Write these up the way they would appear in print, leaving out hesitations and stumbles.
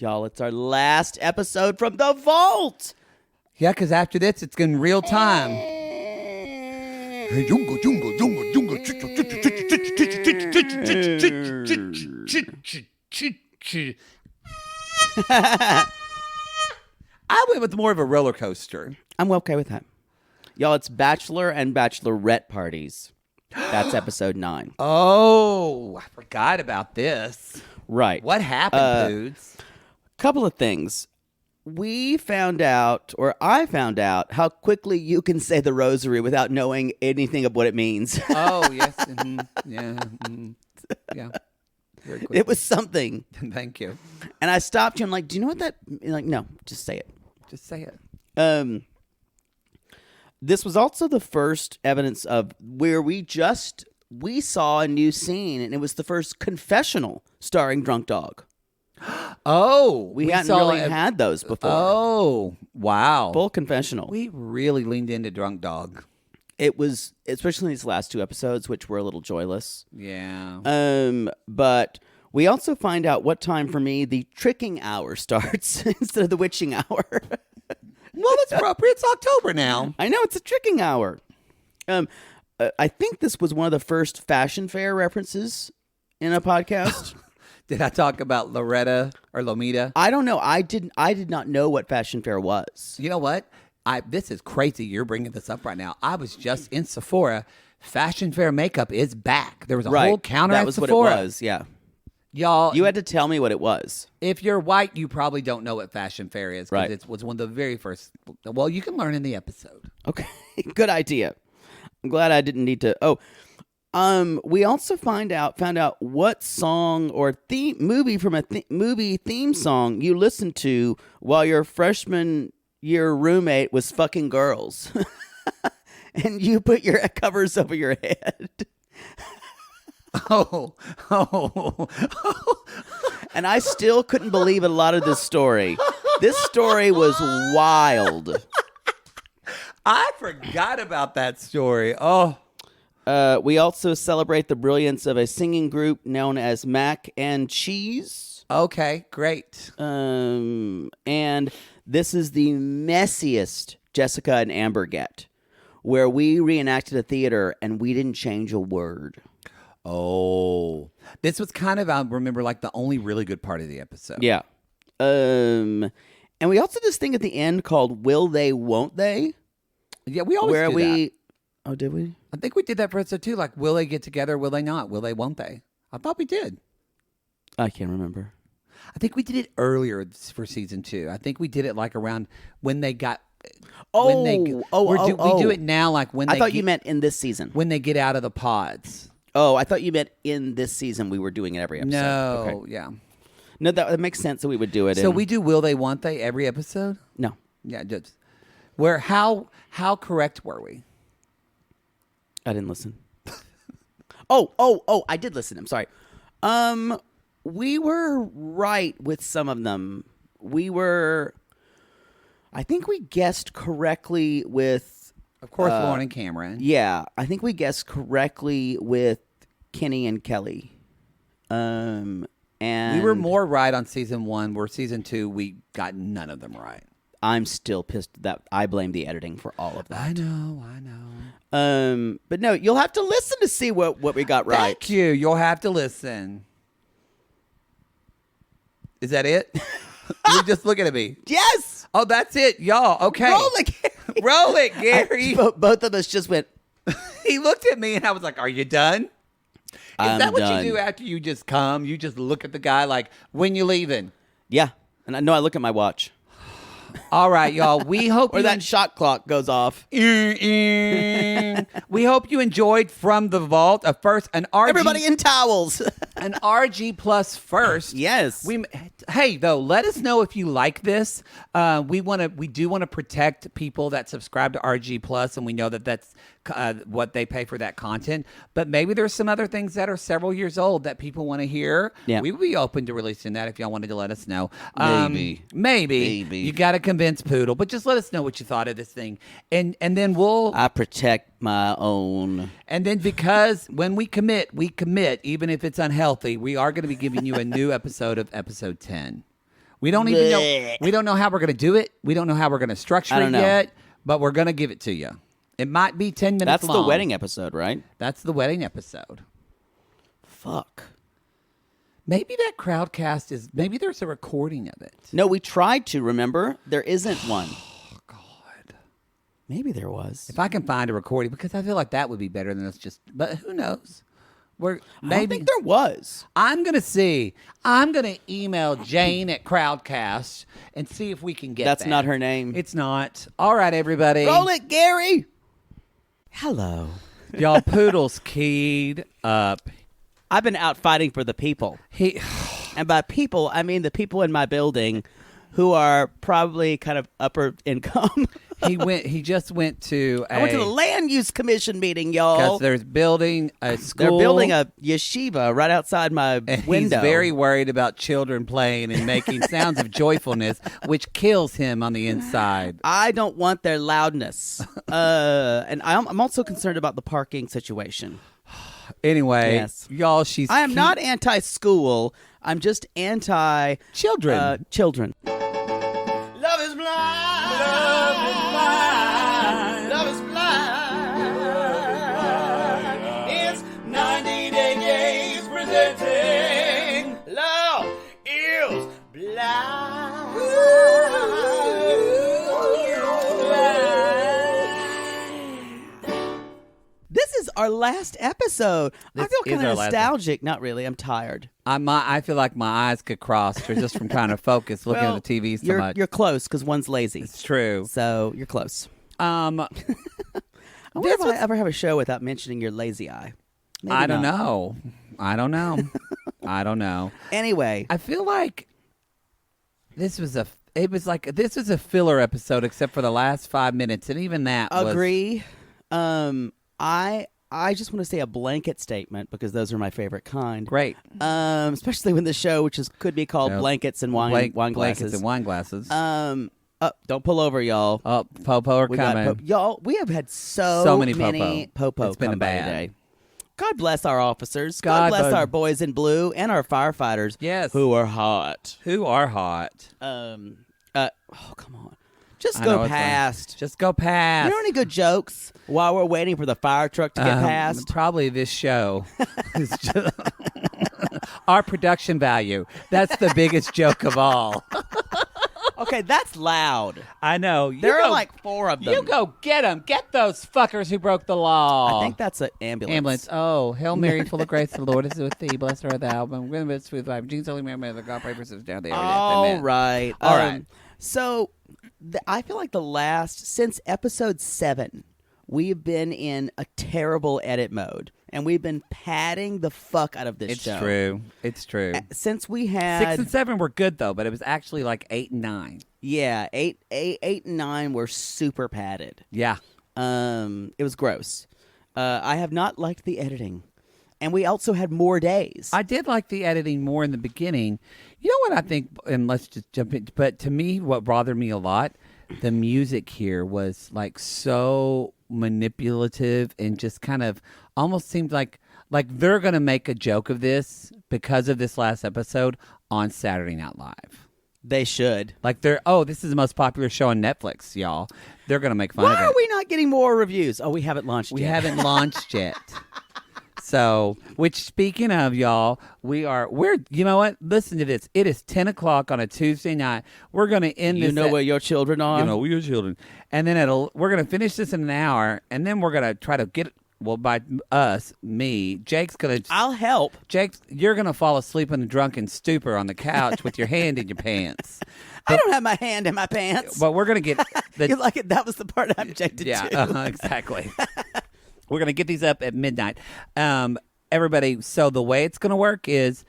Y'all, it's our last episode from the vault. Yeah, because after this, it's in real time. I went with more of a roller coaster. I'm okay with that. Y'all, it's Bachelor and Bachelorette parties. That's episode 9. Oh, I forgot about this. Right. What happened, dudes? Couple of things. We found out, or I found out, how quickly you can say the rosary without knowing anything of what it means. Oh, yes. Mm-hmm. Yeah. Mm-hmm. Yeah. Very quickly. It was something. Thank you. And I stopped you. I'm like, do you know what that... You're like, no, just say it. Just say it. This was also the first evidence of where we saw a new scene, and it was the first confessional starring Drunk Dog. Oh, we hadn't really had those before. Oh, wow. Full confessional. We really leaned into Drunk Dog. It was, especially these last 2 episodes, which were a little joyless. Yeah. But we also find out what time for me the tricking hour starts instead of the witching hour. Well, that's appropriate. It's October now. I know, it's a tricking hour. I think this was one of the first fashion fair references in a podcast. Did I talk about Loretta or Lomita? I don't know. I did not know what fashion fair was. You know what? This is crazy. You're bringing this up right now. I was just in Sephora. Fashion fair makeup is back. There was a whole counter at Sephora. That was what it was, yeah. Y'all, you had to tell me what it was. If you're white, you probably don't know what fashion fair is. Right. It was one of the very first. Well, you can learn in the episode. Okay. Good idea. I'm glad I didn't need to. We also found out what song or movie from a movie theme song you listened to while your freshman year roommate was fucking girls. And you put your covers over your head. Oh. And I still couldn't believe a lot of this story. This story was wild. I forgot about that story. Oh. We also celebrate the brilliance of a singing group known as Mac and Cheese. Okay, great. And this is the messiest Jessica and Amber get, where we reenacted a theater and we didn't change a word. Oh. This was kind of, I remember, like the only really good part of the episode. Yeah. And we also did this thing at the end called Will They, Won't They? Yeah, we always do that. Oh, did we? I think we did that for episode 2. Like, will they get together? Will they not? Will they? Won't they? I thought we did. I can't remember. I think we did it earlier for season 2. I think we did it like around when they got. We do it now, like when. I thought you meant in this season when they get out of the pods. Oh, I thought you meant in this season we were doing it every episode. No, okay. Yeah. No, that makes sense that we would do it. So we do Will They, Won't They every episode? No. Yeah, just how correct were we? I didn't listen. I did listen. I'm sorry. We were right with some of them. I think we guessed correctly with... Of course, Lauren and Cameron. Yeah, I think we guessed correctly with Kenny and Kelly. And we were more right on season 1, where season 2, we got none of them right. I'm still pissed that I blame the editing for all of that. I know. But no, you'll have to listen to see what we got right. Thank you. You'll have to listen. Is that it? You're just looking at me. Yes. Oh, that's it, y'all. Okay. Roll it, Gary. Roll it, Gary. Both of us just went. He looked at me and I was like, "Are you done?" Is that what done. you do after you just come? You just look at the guy like, "When you leaving?" Yeah, and I know I look at my watch. All right, y'all. We hope that shot clock goes off. We hope you enjoyed From the Vault. First, an RG. Everybody in towels. An RG plus first. Yes. Hey, though, let us know if you like this. We do want to protect people that subscribe to RG plus, and we know that that's what they pay for that content. But maybe there's some other things that are several years old that people want to hear. Yeah. We would be open to releasing that if y'all wanted to let us know. Maybe. You got to convince Poodle, but just let us know what you thought of this thing, and then I protect my own. And then because when we commit, even if it's unhealthy. We are going to be giving you a new episode of episode 10. We don't even know. We don't know how we're going to do it. We don't know how we're going to structure it yet, but we're going to give it to you. It might be 10 minutes That's long. the wedding episode, right? That's the wedding episode. Fuck. Maybe that crowdcast is, maybe there's a recording of it. No, we tried to, remember? There isn't one. Oh, God. Maybe there was. If I can find a recording, because I feel like that would be better than us just, but who knows? I don't think there was. I'm going to see. I'm going to email Jane at Crowdcast and see if we can get That's that. not her name. It's not. All right, everybody. Roll it, Gary. Hello. Y'all, Poodle's keyed up. I've been out fighting for the people. And by people, I mean the people in my building who are probably kind of upper income. He just went to I went to the Land Use Commission meeting, y'all. Because there's building a school. They're building a yeshiva right outside my window. He's very worried about children playing and making sounds of joyfulness, which kills him on the inside. I don't want their loudness. And I'm also concerned about the parking situation. Anyway, Yes. y'all, I am not anti-school. I'm just anti-children. Children. Love is blind. Love is blind. Love is blind. It's 90 days presenting. Love is blind. This is our last episode. I feel kind of nostalgic. Not really. I'm tired. I feel like my eyes could cross just from trying to focus looking at the TV so much. You're close because one's lazy. It's true. So you're close. I wonder if I ever have a show without mentioning your lazy eye. Maybe I don't not. know. I don't know. Anyway, I feel like this was a filler episode except for the last 5 minutes, and even that agree. I just want to say a blanket statement because those are my favorite kind. Great. Especially when the show, which could be called Blankets and Wine Glasses. Blankets and wine glasses. Don't pull over, y'all. Oh, Popo are coming. Y'all, we have had so many Popo It's been come by bad. today. God bless our officers. God bless our boys in blue and our firefighters. Yes. Who are hot. Oh, Come on. Just go past. Just go past. You know any good jokes while we're waiting for the fire truck to get past? Probably this show. Is just our production value. That's the biggest joke of all. Okay, that's loud. I know. There are like 4 of them. You go get them. Get those fuckers who broke the law. I think that's an ambulance. Oh, Hail Mary, full of grace, the Lord is with thee. Blessed art thou. I'm going to be with life. Jesus, Holy Mary, Mother of God, pray for us down there. All right. All right. So I feel like since episode 7, we've been in a terrible edit mode. And we've been padding the fuck out of this show. It's true. Since we had 6 and 7 were good though, but it was actually like 8 and 9. Yeah, 8 and 9 were super padded. Yeah. It was gross. I have not liked the editing. And we also had more days. I did like the editing more in the beginning. You know what I think, and let's just jump in, but to me, what bothered me a lot, the music here was like so manipulative and just kind of almost seemed like they're going to make a joke of this because of this last episode on Saturday Night Live. They should. Like this is the most popular show on Netflix, y'all. They're going to make fun of it. Why are we not getting more reviews? Oh, we haven't launched yet. We haven't launched yet. So, which speaking of y'all, we're you know what? Listen to this. It is 10 o'clock on a Tuesday night. We're going to end this. You know where your children are? You know where your children. And then we're going to finish this in an hour, and then we're going to try to get, by us, me, Jake's going to. I'll help. Jake, you're going to fall asleep in a drunken stupor on the couch with your hand in your pants. I don't have my hand in my pants. But we're going to get. You like it? That was the part I objected to. Yeah, exactly. We're going to get these up at midnight. Everybody, so the way it's going to work is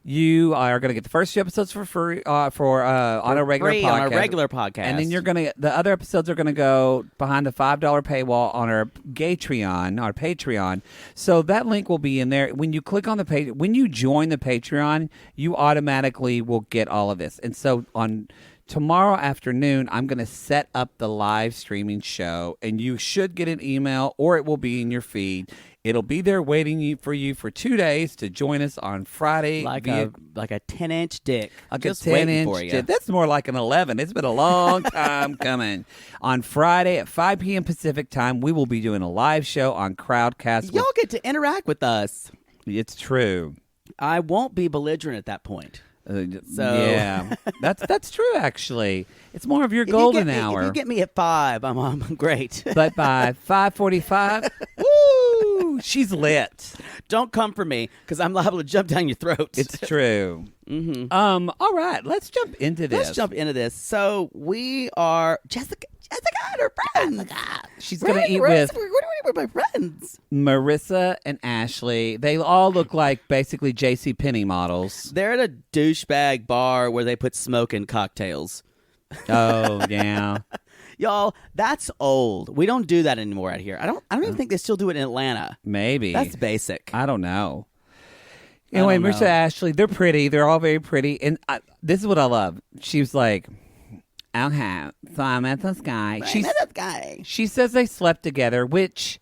you are going to get the first 2 episodes for free on a regular podcast. And then the other episodes are going to go behind the $5 paywall on our Patreon. So that link will be in there. When you click on the page, when you join the Patreon, you automatically will get all of this. And so on tomorrow afternoon, I'm going to set up the live streaming show, and you should get an email, or it will be in your feed. It'll be there waiting for you for 2 days to join us on Friday. Like a 10-inch dick. Like Just a 10 waiting inch for you. dick. That's more like an 11. It's been a long time coming. On Friday at 5 p.m. Pacific time, we will be doing a live show on Crowdcast. Y'all get to interact with us. It's true. I won't be belligerent at that point. Yeah, that's true. Actually, it's more of your golden hour. If you get me at 5, I'm great. But by 5:45, woo, she's lit. Don't come for me because I'm liable to jump down your throat. It's true. Mm-hmm. All right, let's jump into this. So we are Jessica and her friends. She's gonna eat with We're doing it with my friends. Marissa and Ashley. They all look like basically JCPenney models. They're at a douchebag bar where they put smoke in cocktails. Oh yeah. Y'all, that's old. We don't do that anymore out here. I don't even think they still do it in Atlanta. Maybe. That's basic. I don't know. Anyway, Marissa and Ashley, they're pretty. They're all very pretty. And this is what I love. She was like, okay, so I met this guy. She says they slept together, which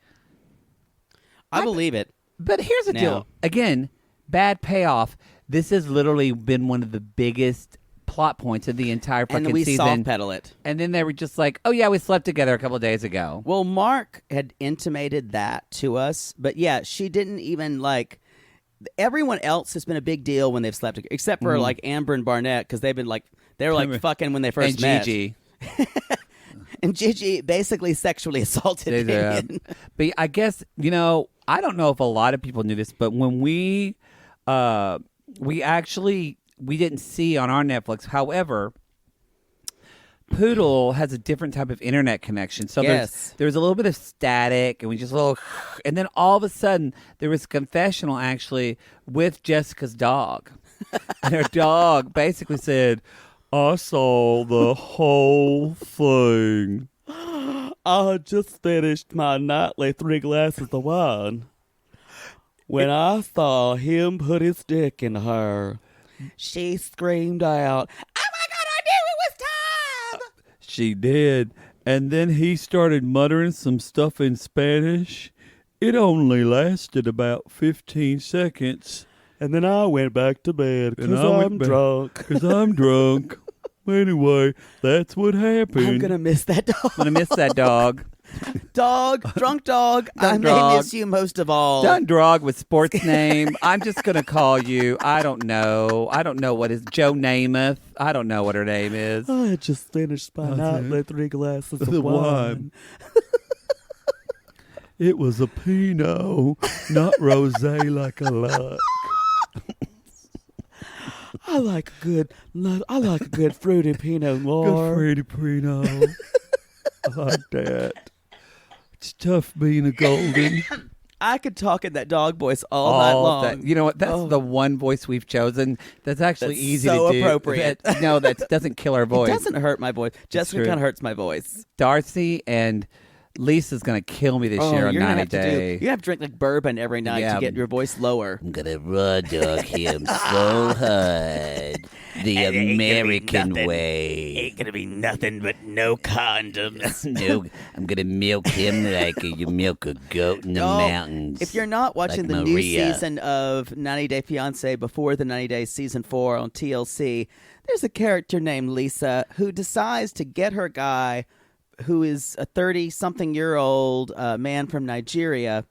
I believe it. But here's the deal. Again, bad payoff. This has literally been one of the biggest plot points of the entire fucking season. And we season. soft pedal it. And then they were just like, oh yeah, we slept together a couple of days ago. Well, Mark had intimated that to us, but yeah, she didn't even like. Everyone else has been a big deal when they've slept together, except for like Amber and Barnett, because they've been like they were like fucking when they first met. Gigi. And Gigi basically sexually assaulted Damien. But I guess, I don't know if a lot of people knew this, but when we didn't see on our Netflix. However, Poodle has a different type of internet connection. So there's a little bit of static, and and then all of a sudden there was a confessional actually with Jessica's dog. And her dog basically said, I saw the whole thing. I just finished my nightly 3 glasses of wine when I saw him put his dick in her. She screamed out, oh my God, I knew it was time! She did. And then he started muttering some stuff in Spanish. It only lasted about 15 seconds. And then I went back to bed because I'm drunk. Because I'm drunk. Anyway, that's what happened. I'm going to miss that dog. I'm going to miss that dog. Drunk dog. I may miss you most of all. Done drog with sports name. I'm just going to call you. I don't know. What is Joe Namath. I don't know what her name is. I just finished my nightly 3 glasses of wine. It was a Pinot, not rosé like I like. I like a good fruity Pinot Noir. Good fruity Pinot. I like that. It's tough being a golden. I could talk in that dog voice all night long. You know what? That's the one voice we've chosen. That's actually easy to do. So appropriate. That doesn't kill our voice. It doesn't hurt my voice. Jessica kind of hurts my voice. Darcy and Lisa's going to kill me this year on 90 Day. You have to drink like bourbon every night to get your voice lower. I'm going to raw dog him so hard. The American way. Ain't going to be nothing but no condoms. No, I'm going to milk him like you milk a goat in the mountains. If you're not watching the new season of 90 Day Fiancé before the 90 Day Season 4 on TLC, there's a character named Lisa who decides to get her guy who is a 30-something-year-old man from Nigeria,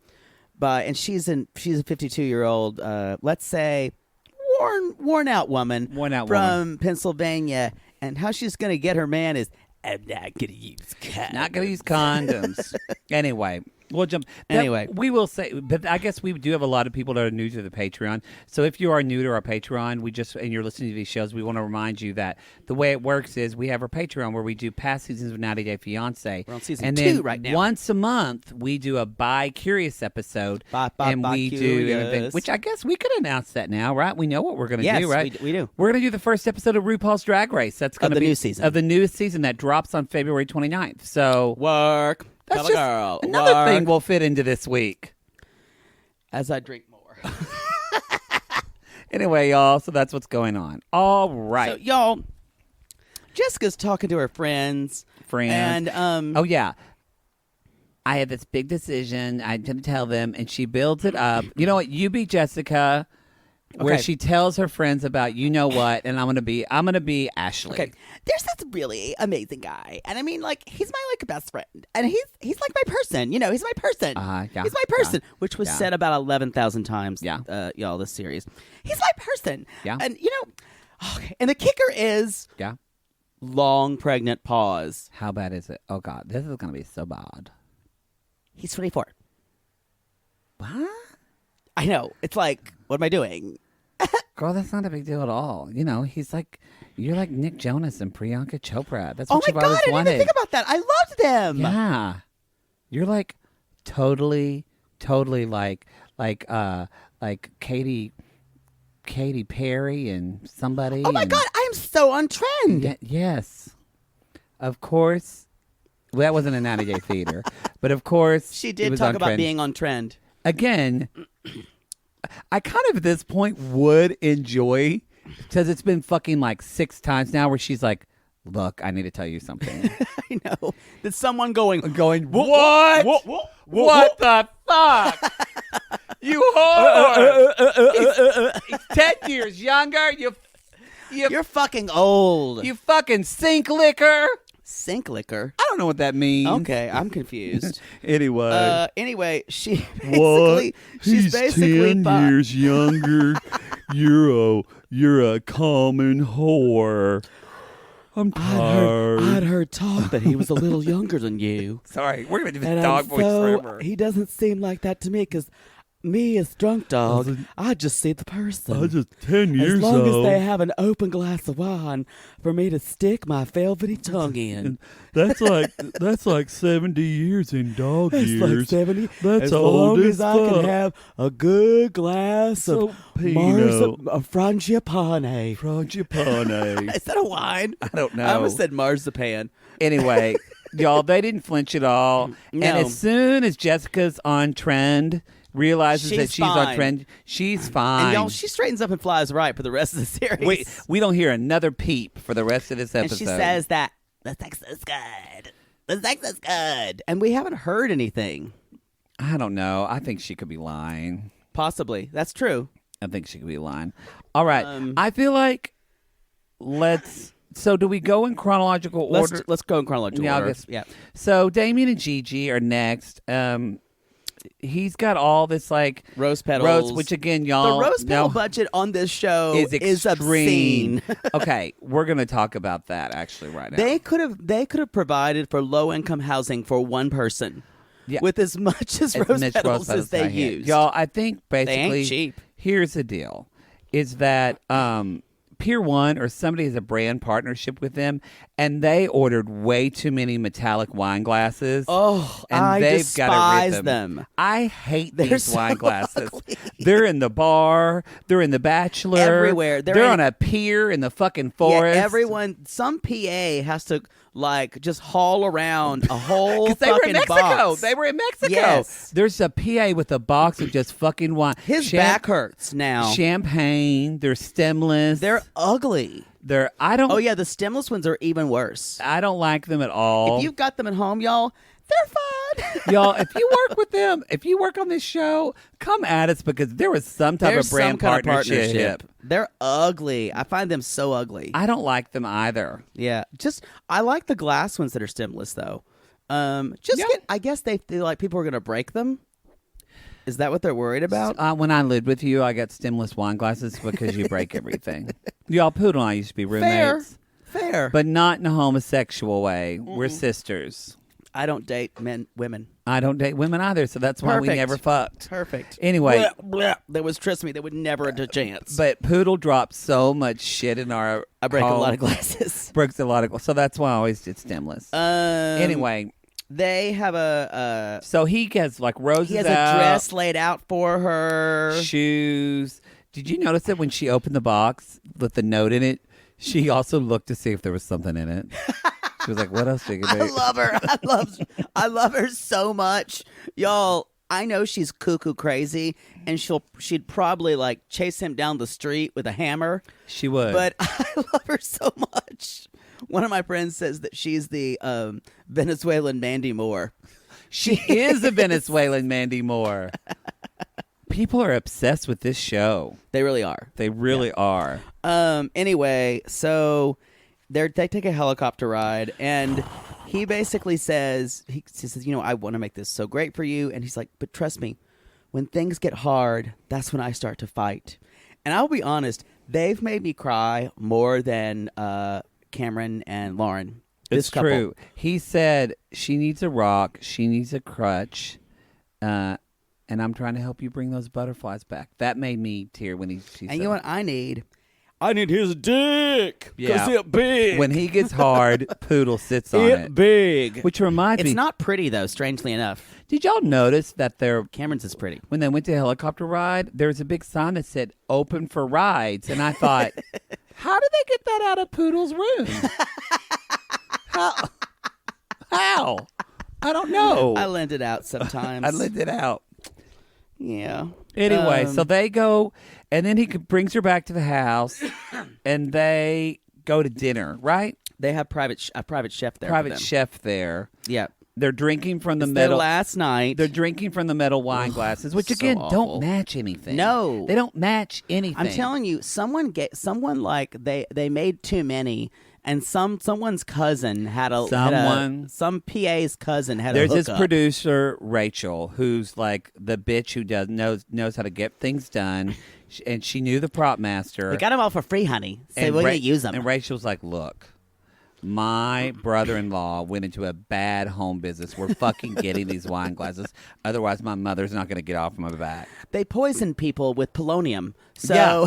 and she's a 52-year-old, let's say, worn out woman from Pennsylvania, and how she's going to get her man is, I'm not going to use condoms. Not going to use condoms. Anyway. We'll jump. Anyway, we will say, but I guess we do have a lot of people that are new to the Patreon. So if you are new to our Patreon, and you're listening to these shows, we want to remind you that the way it works is we have our Patreon where we do past seasons of 90 Day Fiancé. We're on season 2 right now. Once a month, we do a Bi Curious episode. We do an event, which I guess we could announce that now, right? We know what we're going to do, right? Yes, we do. We're going to do the first episode of RuPaul's Drag Race. That's going to be new season. Of the newest season that drops on February 29th. So work. That's Come just girl. Another thing we'll fit into this week. As I drink more. Anyway, y'all, so that's what's going on. All right. So, y'all, Jessica's talking to her friends. And, oh, yeah. I had this big decision. I didn't tell them, and she builds it up. You know what? You be Jessica, where Okay. she tells her friends about you know what, and I'm gonna be Ashley. Okay, there's this really amazing guy, and I mean, like, he's my like best friend, and he's like my person. You know, he's my person. Yeah, he's my person, which was yeah. said about 11,000 times. Yeah. Y'all, this series. He's my person. Yeah. And you know, okay, and the kicker is Yeah. long pregnant pause. How bad is it? Oh God, this is gonna be so bad. He's 24. What? I know. It's like, what am I doing? Girl, that's not a big deal at all. You know, you're like Nick Jonas and Priyanka Chopra. That's Oh what my you've God, always I didn't wanted. even think about that. I loved them. Yeah, you're like totally like Katy Perry and somebody. Oh my and- God, I am so on trend. Yes, of course. Well, that wasn't a 90 Day Theater, but of course She it did was talk on about trend. being on trend. Again, I kind of at this point would enjoy, because it's been fucking like 6 times now where she's like, look, I need to tell you something. I know. There's someone going, What? What? What the fuck? You whore! He's 10 years younger. You're fucking old. You fucking sink liquor. Sink liquor. I don't know what that means. Okay, I'm confused. Anyway. She What? basically, she's He's basically 10 years younger. You're a common whore. I'm tired. I'd heard talk that he was a little younger than you. Sorry, we're going to do And this dog voice forever. he doesn't seem like that to me, because me as drunk dog, I just see the person. I'm just 10 years as long old. as they have an open glass of wine for me to stick my velvety tongue in. That's like 70 years in dog It's years. like 70. That's as old long as as I can fuck. have a good glass of Pinot. Frangipane. Frangipane. Is that a wine? I don't know. I almost said marzipan. Anyway, y'all, they didn't flinch at all. No. And as soon as Jessica's on trend, realizes that She's she's on fine. trend, she's fine. And y'all, she straightens up and flies right for the rest of the series. we don't hear another peep for the rest of this and episode. she says that the sex is good. The sex is good. And we haven't heard anything. I don't know. I think she could be lying. Possibly. That's true. I think she could be lying. All right. I feel like so do we go in chronological order? Let's go in chronological Yeah, I order. guess. Yeah. So Damien and Gigi are next. He's got all this like Rose petals. which again, y'all, The rose petal know budget on this show is extreme. obscene. Okay, we're gonna talk about that actually right now. They could have provided for low income housing for one person. Yeah. With as much as As rose much petals as they I had. used. Y'all, I think ain't basically cheap. Here's the deal: is that Pier 1 or somebody has a brand partnership with them, and they ordered way too many metallic wine glasses. Oh, and I they've gotta rid despise them. I hate They're these so wine glasses. ugly. They're in the bar. They're in the Bachelor. Everywhere. They're They're on in- a pier in the fucking forest. Yeah, everyone, some PA has to like just haul around a whole Because they were fucking in Mexico. box. They were in Mexico. Yes. There's a PA with a box of just fucking wine. His back hurts now. Champagne. They're stemless. They're ugly. I don't. Oh yeah, the stemless ones are even worse. I don't like them at all. If you've got them at home, y'all, they're fun. Y'all, if you work with them, if you work on this show, come at us because there was some type There's of brand some kind of partnership. They're ugly. I find them so ugly. I don't like them either. Yeah, I like the glass ones that are stemless though. Yeah. I guess they feel like people are gonna break them. Is that what they're worried about? When I lived with you, I got stemless wine glasses because you break everything. Y'all, Poodle and I used to be roommates. Fair. But not in a homosexual way. We're sisters. I don't date women. I don't date women either, so that's why we Perfect. never fucked. Perfect. Anyway. Blech, blech. There was, trust me, there would never have a chance. But Poodle dropped so much shit in our I break a home. lot of glasses. Breaks a lot of so that's why I always did stemless. Anyway, they have a so he gets like roses he has out, a dress laid out for her. shoes. Did you notice that when she opened the box with the note in it, she also looked to see if there was something in it? She was like, "What else did you I love her. I love her so much, y'all. I know she's cuckoo crazy, and she'd probably like chase him down the street with a hammer. She would, But I love her so much. One of my friends says that she's the Venezuelan Mandy Moore. She is a Venezuelan Mandy Moore. People are obsessed with this show. They really are. They really are. Anyway, so they take a helicopter ride, and he basically says, he says, I want to make this so great for you. And he's like, but trust me, when things get hard, that's when I start to fight. And I'll be honest, they've made me cry more than Cameron and Lauren. It's true. He said she needs a rock, she needs a crutch, and I'm trying to help you bring those butterflies back. That made me tear when she said. And you know what I need? I need his dick. Yeah. It's big. When he gets hard, Poodle sits on it. Big. Which reminds me. It's not pretty, though, strangely enough. Did y'all notice that Cameron's is pretty. when they went to a helicopter ride, there was a big sign that said open for rides. And I thought, how did they get that out of Poodle's room? How? I don't know. I lend it out sometimes. I lent it out. Yeah. Anyway, so they go, and then he brings her back to the house, and they go to dinner, right? They have a private chef there. Private chef there. Yeah. They're drinking from the It's metal. their last night. They're drinking from the metal wine glasses, which so again awful. don't match anything. No. they don't match anything. I'm telling you, someone like they made too many, and someone's cousin had some PA's cousin had There's a this hookup. producer Rachel, who's like the bitch who knows how to get things done, and she knew the prop master. We got them all for free, honey. So and we're gonna use them. And Rachel's like, look. My brother-in-law went into a bad home business. We're fucking getting these wine glasses. Otherwise, my mother's not going to get off my back. They poison people with polonium. So Yeah,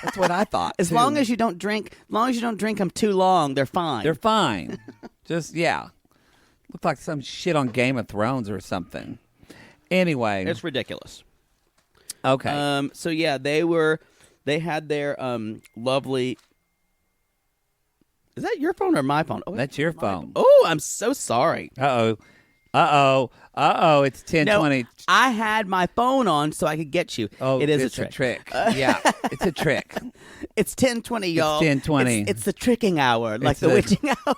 that's what I thought. as long as you don't drink them too long, they're fine. They're fine. Just looked like some shit on Game of Thrones or something. Anyway, It's ridiculous. okay. So yeah, they had their lovely. Is that your phone or my phone? Oh, That's your phone. Oh, I'm so sorry. Uh oh. It's 10:20. No, I had my phone on so I could get you. Oh, it is it's a trick. Yeah, it's a trick. It's 10:20, y'all. 10:20. It's the tricking hour, like the witching hour.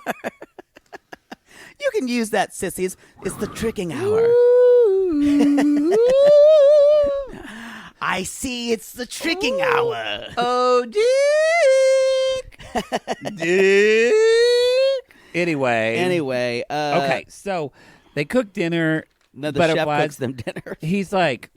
You can use that, sissies. It's the tricking hour. I see. It's the tricking hour. Oh, dick. Dick. Anyway. Okay, so they cook dinner. No, the chef butterflies. cooks them dinner. He's like,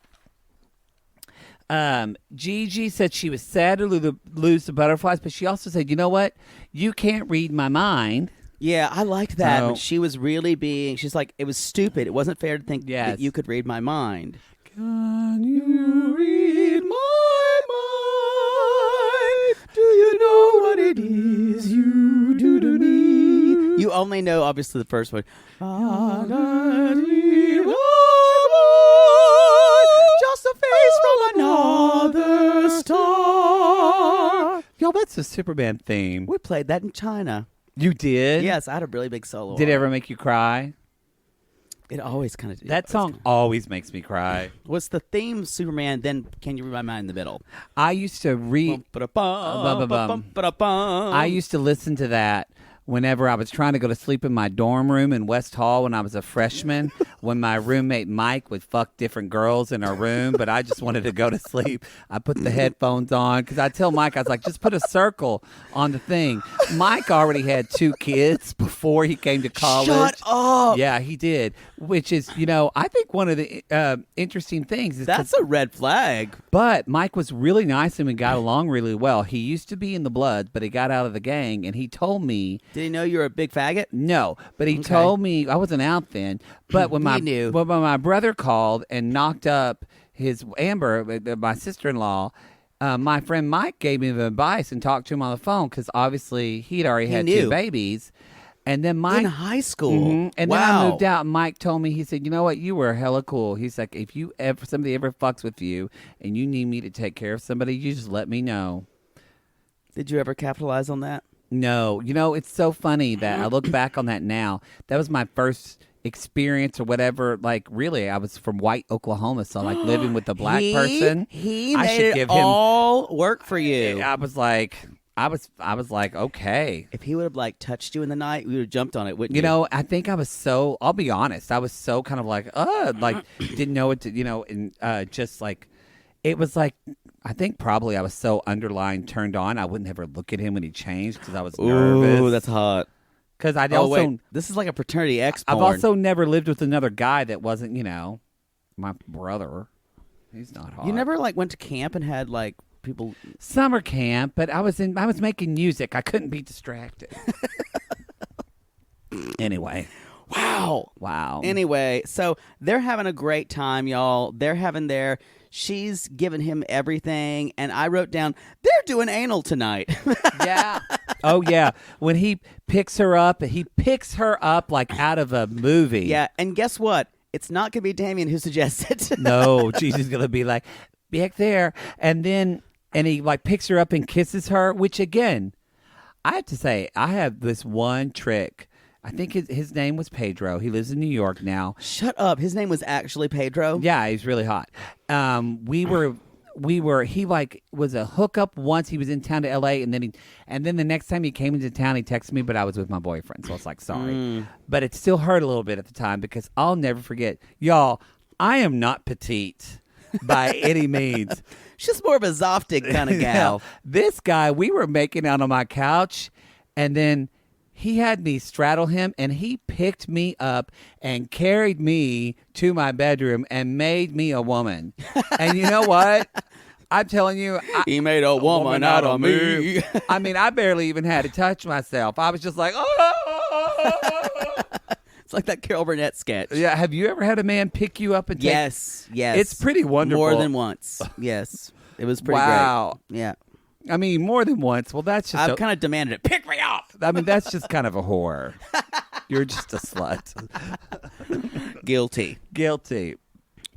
Gigi said she was sad to lose the butterflies, but she also said, you know what? You can't read my mind. Yeah, I liked that. So- But she was really she's like, it was stupid. It wasn't fair to think Yes. that you could read my mind. Can you read my mind? Do you know what it is you do to me? You only know, obviously, the first one. Just a face from another star. Yo, that's a Superman theme. We played that in China. You did? Yes, I had a really big solo. Did it on ever make you cry? It always kind of did. That song always makes me cry. What's the theme, Superman? Then Can You Read My Mind in the middle? I used to read. I used to listen to that whenever I was trying to go to sleep in my dorm room in West Hall when I was a freshman, when my roommate Mike would fuck different girls in our room, but I just wanted to go to sleep. I put the headphones on because I tell Mike, I was like, just put a circle on the thing. Mike already had 2 kids before he came to college. Shut up. Yeah, he did, which is, I think one of the interesting things is That's a red flag. but Mike was really nice and we got along really well. He used to be in the Bloods, but he got out of the gang, and he told me. Did he know you were a big faggot? No, but he told me I wasn't out then. But when He knew. when my brother called and knocked up his Amber, my sister-in-law, my friend Mike gave me the advice and talked to him on the phone because obviously he'd already had knew. 2 babies. And then Mike In high school. Mhm. And wow. then I moved out. And Mike told me, he said, "You know what? You were hella cool." He's like, "If somebody ever fucks with you and you need me to take care of somebody, you just let me know." Did you ever capitalize on that? No, it's so funny that I look back on that now. That was my first experience or whatever. Like, really, I was from White, Oklahoma, so like living with a black person. He I made should it give him. all work for you. I was like, I was like, okay. If he would have like touched you in the night, we would have jumped on it, wouldn't you? You know, I think I was so. I'll be honest. I was so kind of like didn't know what to, and just like, it was like, I think probably I was so underlying turned on. I wouldn't ever look at him when he changed because I was nervous. Ooh, that's hot. Because I Oh also, wait, this is like a fraternity X porn. I've also never lived with another guy that wasn't, my brother. He's not hot. You never like went to camp and had like people Summer camp, but I was making music. I couldn't be distracted. Anyway. Wow. Anyway, so they're having a great time, y'all. They're having she's giving him everything, and I wrote down, they're doing anal tonight. Yeah. Oh, yeah. When he picks her up like out of a movie. Yeah, and guess what? It's not going to be Damien who suggests it. No, she's going to be like, back there. And he like picks her up and kisses her, which again, I have to say, I have this one trick. I think his name was Pedro. He lives in New York now. Shut up. His name was actually Pedro? Yeah, he's really hot. He like was a hookup once. He was in town to LA, and then the next time he came into town, he texted me, but I was with my boyfriend, so I was like, sorry. But it still hurt a little bit at the time because I'll never forget, y'all. I am not petite by any means. She's more of a Zoftig kind of gal. This guy, we were making out on my couch, and then he had me straddle him, and he picked me up and carried me to my bedroom and made me a woman. And you know what? I'm telling you. He made a woman out of me. I mean, I barely even had to touch myself. I was just like, oh. It's like that Carol Burnett sketch. Yeah. Have you ever had a man pick you up and take? Yes. It's pretty wonderful. More than once. Yes. It was pretty wow. great. Yeah. I mean, more than once. Well, that's just I've kind of demanded it. Pick me up. I mean, that's just kind of a whore. You're just a slut. Guilty.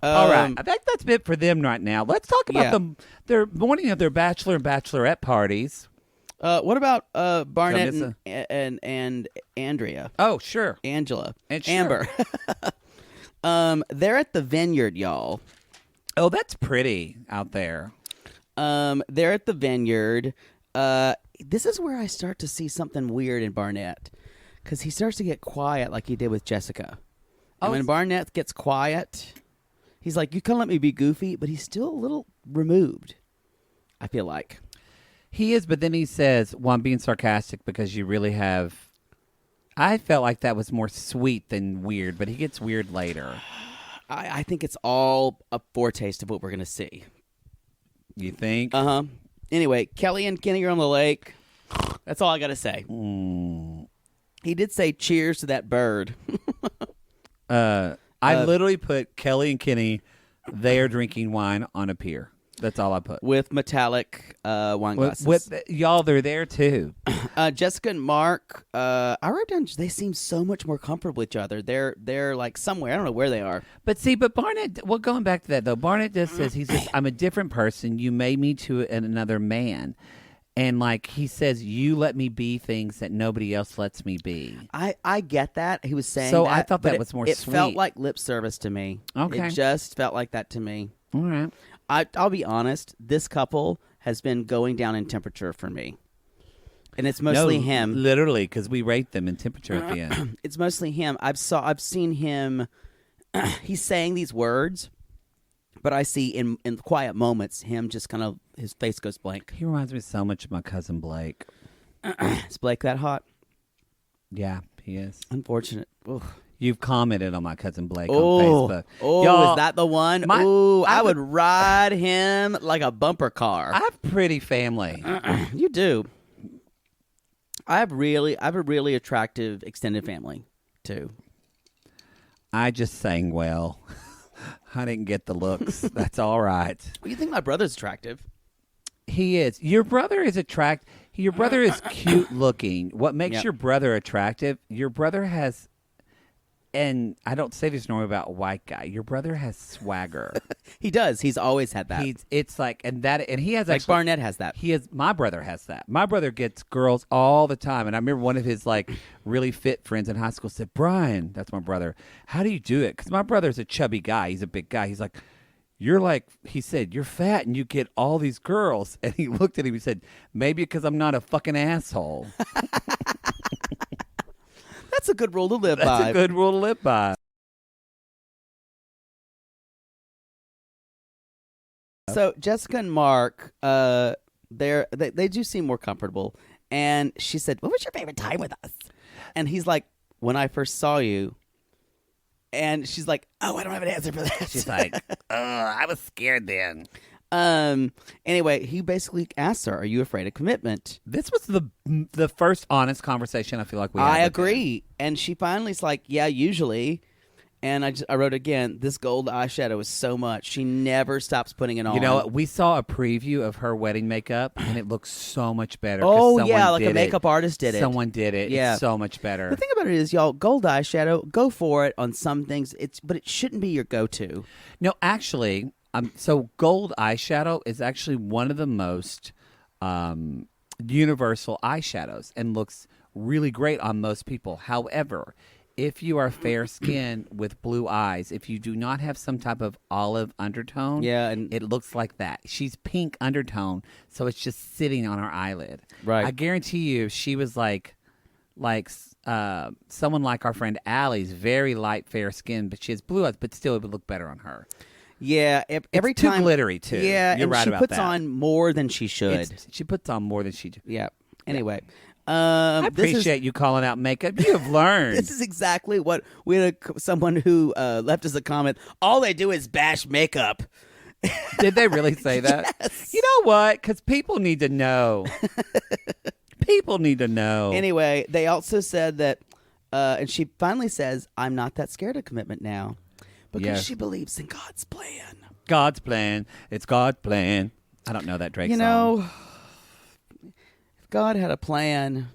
All right. I think that's it for them right now. Let's talk about their morning of their Bachelor and Bachelorette parties. What about Barnett and Andrea? Oh, sure. Angela. And sure. Amber. They're at the Vineyard, y'all. Oh, that's pretty out there. They're at the Vineyard. This is where I start to see something weird in Barnett, because he starts to get quiet like he did with Jessica. And when Barnett gets quiet, he's like, you kind of let me be goofy, but he's still a little removed, I feel like. He is, but then he says, well, I'm being sarcastic because you really have... I felt like that was more sweet than weird, but he gets weird later. I think it's all a foretaste of what we're going to see. You think? Uh-huh. Anyway, Kelly and Kenny are on the lake. That's all I got to say. He did say cheers to that bird. I literally put Kelly and Kenny, they are drinking wine on a pier. That's all I put. With metallic wine glasses. Y'all, they're there too. Jessica and Mark, I wrote down they seem so much more comfortable with each other. They're like somewhere. I don't know where they are. But Barnett, well, going back to that though, Barnett just says, he says, I'm a different person. You made me to another man. And like he says, you let me be things that nobody else lets me be. I get that. He was saying so that. I thought that was more it sweet. It felt like lip service to me. Okay. It just felt like that to me. All right. I'll be honest. This couple has been going down in temperature for me. And it's mostly him. Literally, because we rate them in temperature at the end. It's mostly him. I've seen him. He's saying these words, but I see in quiet moments him just kind of his face goes blank. He reminds me so much of my cousin Blake. Is Blake that hot? Yeah, he is. Unfortunate. Ugh. You've commented on my cousin Blake on Facebook. Oh, y'all, is that the one? I would ride him like a bumper car. I have pretty family. You do. I have a really attractive extended family too. I just sang well. I didn't get the looks. That's all right. Well, you think my brother's attractive? He is. Your brother is Your brother is cute looking. What makes your brother attractive? Your brother has. And I don't say this normally about a white guy. Your brother has swagger. He does. He's always had that. It's like, and he has like Barnett has that. My brother has that. My brother gets girls all the time. And I remember one of his like really fit friends in high school said, Brian, that's my brother, how do you do it? Because my brother's a chubby guy. He's a big guy. He's like, you're like, he said, you're fat and you get all these girls. And he looked at him and said, maybe because I'm not a fucking asshole. That's a good rule to live by. That's a good rule to live by. So Jessica and Mark, they do seem more comfortable. And she said, "What was your favorite time with us?" And he's like, "When I first saw you." And she's like, "Oh, I don't have an answer for that." She's like, oh, I was scared then. Anyway, he basically asked her, "Are you afraid of commitment?" This was the first honest conversation I feel like we had. I with agree. him. And she finally's like, "Yeah, usually." And I wrote again, this gold eyeshadow is so much. She never stops putting it on. You know what? We saw a preview of her wedding makeup, and it looks so much better. Oh, yeah, like a makeup artist did it. Someone did it. Yeah. It's so much better. The thing about it is, y'all, gold eyeshadow, go for it on some things, but it shouldn't be your go-to. No, actually, so gold eyeshadow is actually one of the most universal eyeshadows and looks really great on most people. However, if you are fair skinned with blue eyes, if you do not have some type of olive undertone, and it looks like that. She's pink undertone, so it's just sitting on her eyelid. Right. I guarantee you, if she was like someone like our friend Allie's, very light, fair skin, but she has blue eyes, but still it would look better on her. Yeah, every it's time too glittery too. Yeah, you're and right she about puts that. on more than she should. She puts on more than she. Yeah. Anyway, I appreciate you calling out makeup. You have learned. This is exactly what we had someone who left us a comment. All they do is bash makeup. Did they really say that? Yes. You know what? Because people need to know. People need to know. Anyway, they also said that, and she finally says, "I'm not that scared of commitment now," because she believes in God's plan. God's plan. It's God's plan. I don't know that Drake You song. know, if God had a plan,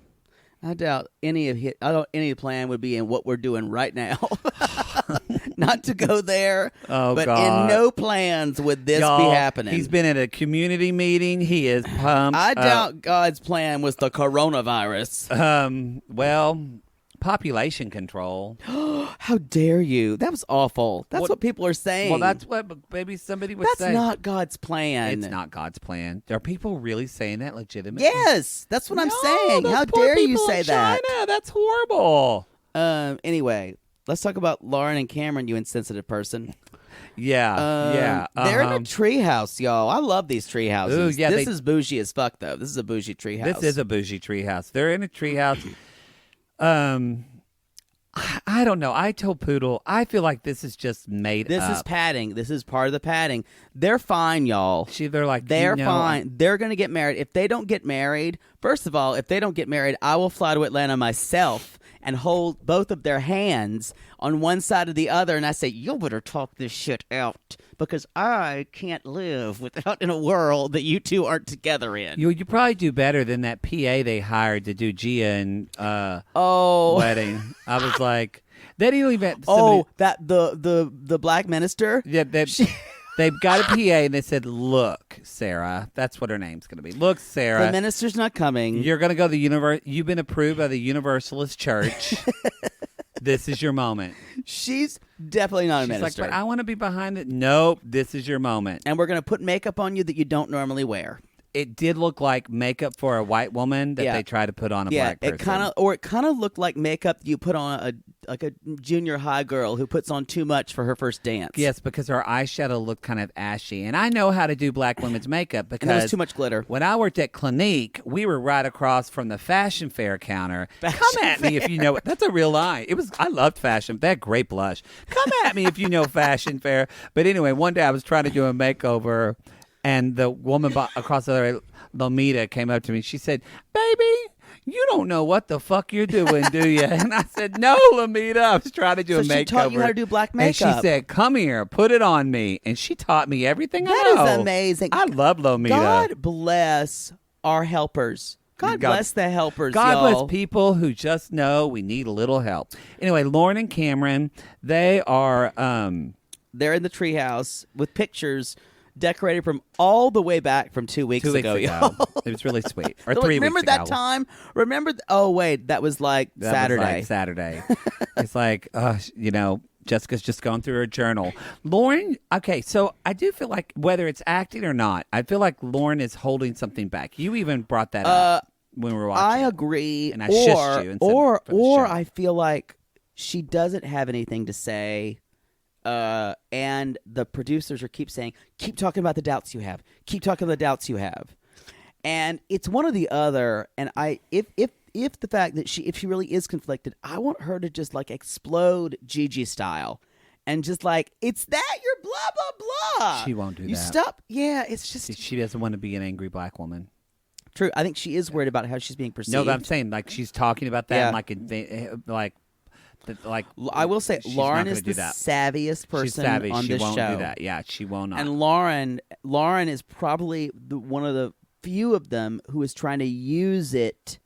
I doubt any of the plan would be in what we're doing right now. Not to go there, but God. in no plans would this Y'all, be happening. He's been at a community meeting. He is pumped. I doubt God's plan was the coronavirus. Well, population control. How dare you? That was awful. That's what people are saying. Well, that's what maybe somebody would say. That's not God's plan. It's not God's plan. Are people really saying that legitimately? Yes, that's what I'm saying. those How poor dare you people say in that? China. That's horrible. Anyway, let's talk about Lauren and Cameron, you insensitive person. Yeah, They're in a treehouse, y'all. I love these tree houses. Ooh, yeah, this is bougie as fuck, though. This is a bougie tree house. This is a bougie treehouse. They're in a treehouse. I don't know. I told Poodle, I feel like this is just made This up. is padding. This is part of the padding. They're fine, y'all. They're like, They're fine. They're going to get married. If they don't get married, first of all, if they don't get married, I will fly to Atlanta myself and hold both of their hands on one side or the other, and I say, you better talk this shit out, because I can't live without in a world that you two aren't together in. You probably do better than that PA they hired to do Gia and wedding. I was like, they didn't even. That the black minister. Yeah, they've got a PA and they said, "Look, Sarah, that's what her name's going to be. Look, Sarah, The minister's not coming. you're going to go to the universe. You've been approved by the Universalist Church. This is your moment." She's definitely not a She's like, minister. "But I want to be behind it." Nope, this is your moment. And we're going to put makeup on you that you don't normally wear. It did look like makeup for a white woman that they tried to put on a black person. It kind of looked like makeup you put on a junior high girl who puts on too much for her first dance. Yes, because her eyeshadow looked kind of ashy. And I know how to do black women's makeup because And there was too much glitter. When I worked at Clinique, we were right across from the fashion fair counter. Come at me if you know it. That's a real lie. I loved fashion. They had great blush. Come at me if you know fashion fair. But anyway, one day I was trying to do a makeover, and the woman across the other, Lomita, came up to me. She said, "Baby, you don't know what the fuck you're doing, do you?" And I said, "No, Lomita, I was trying to do a makeover." So she taught you how to do black makeup. And she said, "Come here, put it on me." And she taught me everything I know. That is amazing. I love Lomita. God bless our helpers. God bless the helpers, God y'all. bless people who just know we need a little help. Anyway, Lauren and Cameron, they are... They're in the treehouse with pictures decorated from all the way back from 2 weeks ago. Y'all. It was really sweet. Or So, 3 remember weeks ago. that time? Remember? Oh, wait, that was like That Saturday. was like Saturday. It's like, Jessica's just going through her journal. Lauren, okay, so I do feel like whether it's acting or not, I feel like Lauren is holding something back. You even brought that up when we were watching. I agree. And I shushed you and said for the show. I feel like she doesn't have anything to say. And the producers keep saying, keep talking about the doubts you have. Keep talking about the doubts you have. And it's one or the other. And if the fact that if she really is conflicted, I want her to just like explode Gigi style. And just like, it's that you're blah, blah, blah. She won't do that. You stop. Yeah, it's just. She doesn't want to be an angry black woman. True. I think she is worried about how she's being perceived. No, but I'm saying like she's talking about that like I will say, she's Lauren not is gonna the do that. savviest person She's savvy. on She this won't show. do that. Yeah, she will not. And Lauren is probably one of the few of them who is trying to use it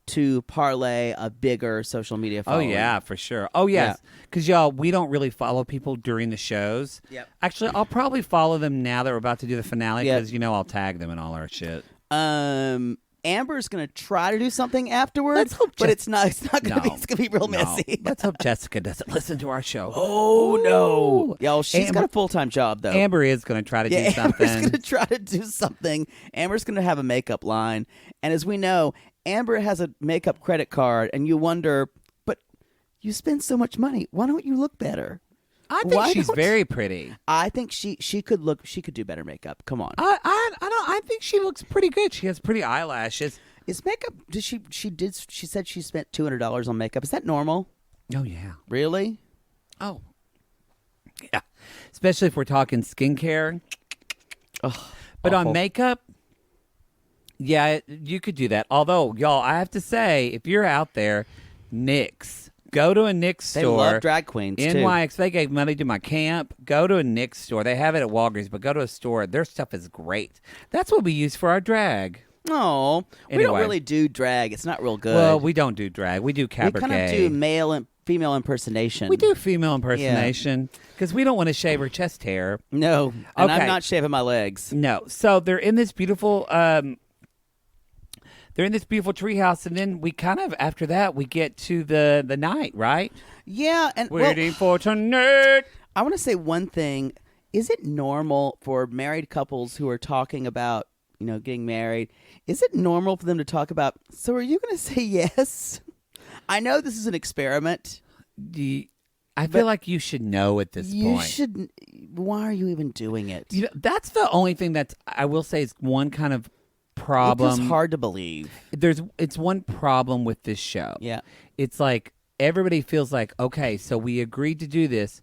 to parlay a bigger social media following. Oh, yeah, for sure. Oh, yes. Because, y'all, we don't really follow people during the shows. Yep. Actually, I'll probably follow them now that we're about to do the finale Yep. because, I'll tag them and all our shit. Amber's going to try to do something afterwards, Let's hope but it's not going to be. It's going to be real messy. Let's hope Jessica doesn't listen to our show. Oh no, y'all! She's got Amber- a full-time job though. Amber is going to try to do Amber's something. going to try to do something. Amber's going to have a makeup line, and as we know, Amber has a makeup credit card, and you wonder, but you spend so much money. Why don't you look better? I think she's very pretty. I think she could do better makeup. Come on. I think she looks pretty good. She has pretty eyelashes. Is makeup? She said she spent $200 on makeup. Is that normal? Oh yeah. Really? Oh. Yeah. Especially if we're talking skincare. Oh, but awful. on makeup, yeah, you could do that. Although, y'all, I have to say, if you're out there, NYX. Go to a NYX store. They love drag queens, too. NYX, they gave money to my camp. Go to a NYX store. They have it at Walgreens, but go to a store. Their stuff is great. That's what we use for our drag. Oh, we don't Anyway. really do drag. It's not real good. Well, we don't do drag. We do cabaret. We kind of do male and female impersonation. We do female impersonation because we don't want to shave her chest hair. No, and Okay. I'm not shaving my legs. No. So they're in this beautiful treehouse, and then we kind of after that we get to the night, right? Yeah, and Waiting for tonight. I want to say one thing. Is it normal for married couples who are talking about, getting married, is it normal for them to talk about, so are you going to say yes? I know this is an experiment. I feel like you should know at this You point. shouldn't. Why are you even doing it? That's the only thing that I will say is one kind of problem. It's hard to believe. It's one problem with this show. Yeah. It's like everybody feels like, okay, so we agreed to do this.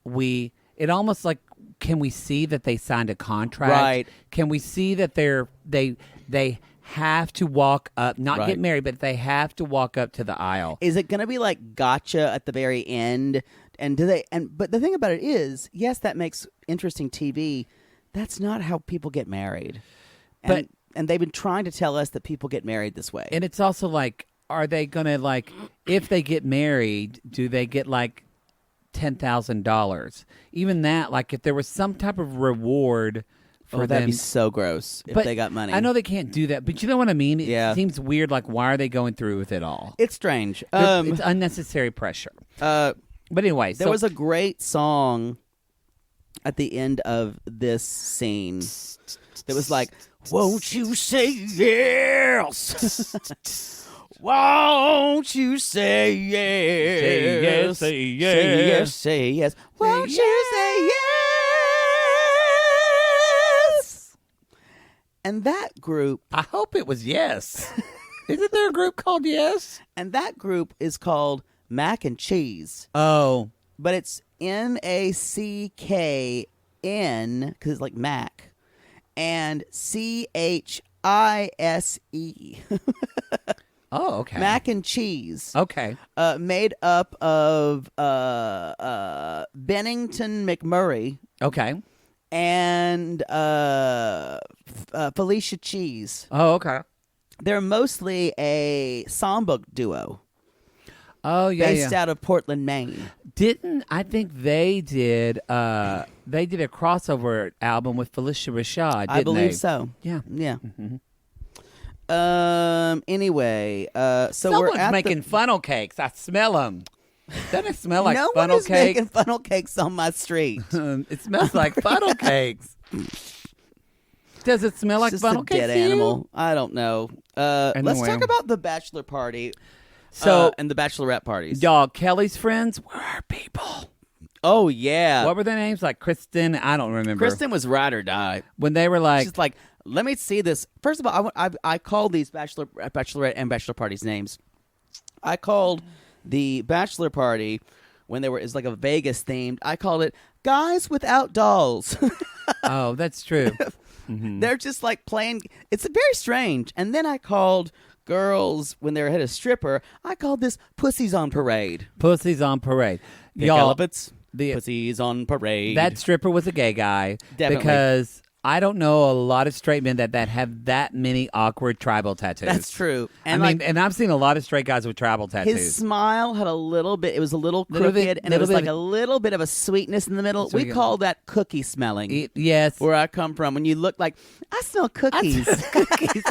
It almost like, can we see that they signed a contract? Right. Can we see that they have to walk up, not Right. get married, but they have to walk up to the aisle? Is it going to be like gotcha at the very end? And but the thing about it is, yes, that makes interesting TV. That's not how people get married. And they've been trying to tell us that people get married this way. And it's also like, are they going to, like, if they get married, do they get like $10,000? Even that, like, if there was some type of reward for that'd them. be so gross if But they got money. I know they can't do that, but you know what I mean? It Yeah. seems weird. Like, why are they going through with it all? It's strange. It's unnecessary pressure. But anyway, there was a great song at the end of this scene that was like, won't you say yes? Won't you say yes? Say yes, say yes. Say yes, say yes. Won't you say yes? And that group, I hope it was yes. Isn't there a group called Yes? is called Mac and Cheese. Oh, But it's MACKN, because it's like Mac, and CHISE. oh, okay. Mac and Cheese. Okay. Made up of Bennington McMurray Okay. and Felicia Cheese. Oh, okay. They're mostly a songbook duo Oh, yeah, based yeah. out of Portland, Maine. I think they did a crossover album with Felicia Rashad, didn't I believe they? so. Yeah. Yeah. Mm-hmm. Anyway, so Someone's we're at making funnel cakes. I smell them. Doesn't it smell like no one funnel is cake? making funnel cakes on my street. It smells like funnel cakes. Does it smell like Just funnel a cakes dead to you? animal. I don't know. Let's Anyway. talk about the bachelor party. So, and the bachelorette parties. y'all, Kelly's friends were our people. Oh yeah. What were their names? Like Kristen? I don't remember. Kristen was ride or die. When they were like, She's like, let me see this. First of all, I called these bachelorette and bachelor parties names. I called the bachelor party when they were it's like a Vegas themed. I called it Guys Without Dolls. oh, that's true. They're just like playing. It's very strange. And then I called girls when they were at a stripper. I called this Pussies on Parade. Pussies on parade. Pick Y'all, elephants. the- Pussies on Parade. that stripper was a gay guy. Definitely. Because I don't know a lot of straight men that have that many awkward tribal tattoos. That's true. I And mean, and I've seen a lot of straight guys with tribal tattoos. his smile had a little bit. It was a little Little crooked, bit- and it was little like bit- a little bit of a sweetness in the middle. So We you- call that cookie smelling. Yes. Where I come from, when you look like I smell cookies. Cookies.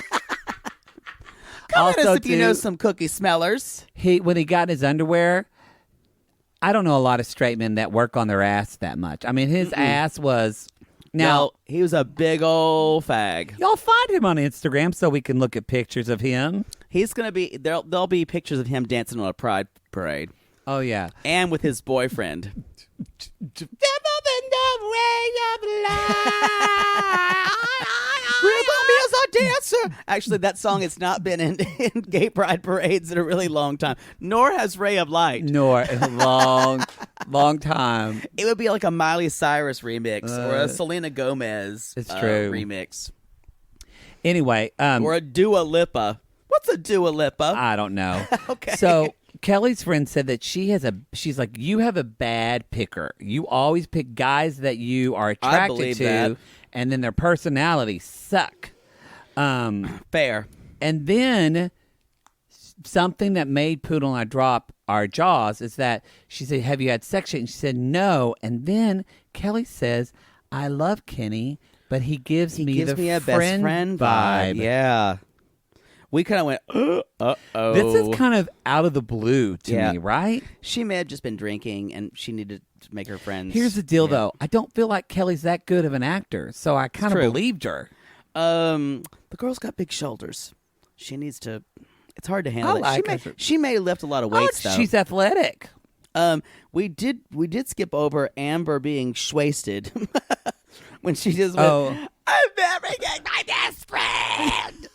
Come at Also, us if you know too- some cookie smellers. When he got in his underwear, I don't know a lot of straight men that work on their ass that much. I mean, his ass was. Now, Well, he was a big old fag. y'all find him on Instagram so we can look at pictures of him. He's gonna be there'll be pictures of him dancing on a pride parade Oh, yeah. and with his boyfriend. Rhythm is a dancer. Actually, that song has not been in gay pride parades in a really long time. Nor has Ray of Light. Nor in a long time. It would be like a Miley Cyrus remix or a Selena Gomez It's true. remix. Anyway, Or a Dua Lipa. What's a Dua Lipa? I don't know. Okay. So Kelly's friend said that she's like, you have a bad picker. You always pick guys that you are attracted believe to, that. and then their personalities suck. Fair. And then something that made Poodle and I drop our jaws is that she said, have you had sex yet? And she said, no. And then Kelly says, I love Kenny, but he gives me Gives the me a best friend vibe. Yeah. We kind of went, uh-oh. This is kind of out of the blue to Yeah. me, right? She may have just been drinking and she needed to make her friends. Here's the deal, Yeah. though. I don't feel like Kelly's that good of an actor, so I kind of true. believed her. The girl's got big shoulders. She needs to. It's hard to handle. I it. like her. She may lift a lot of weights though. She's athletic. We did skip over Amber being wasted when she just went. Oh. I'm marrying my best friend.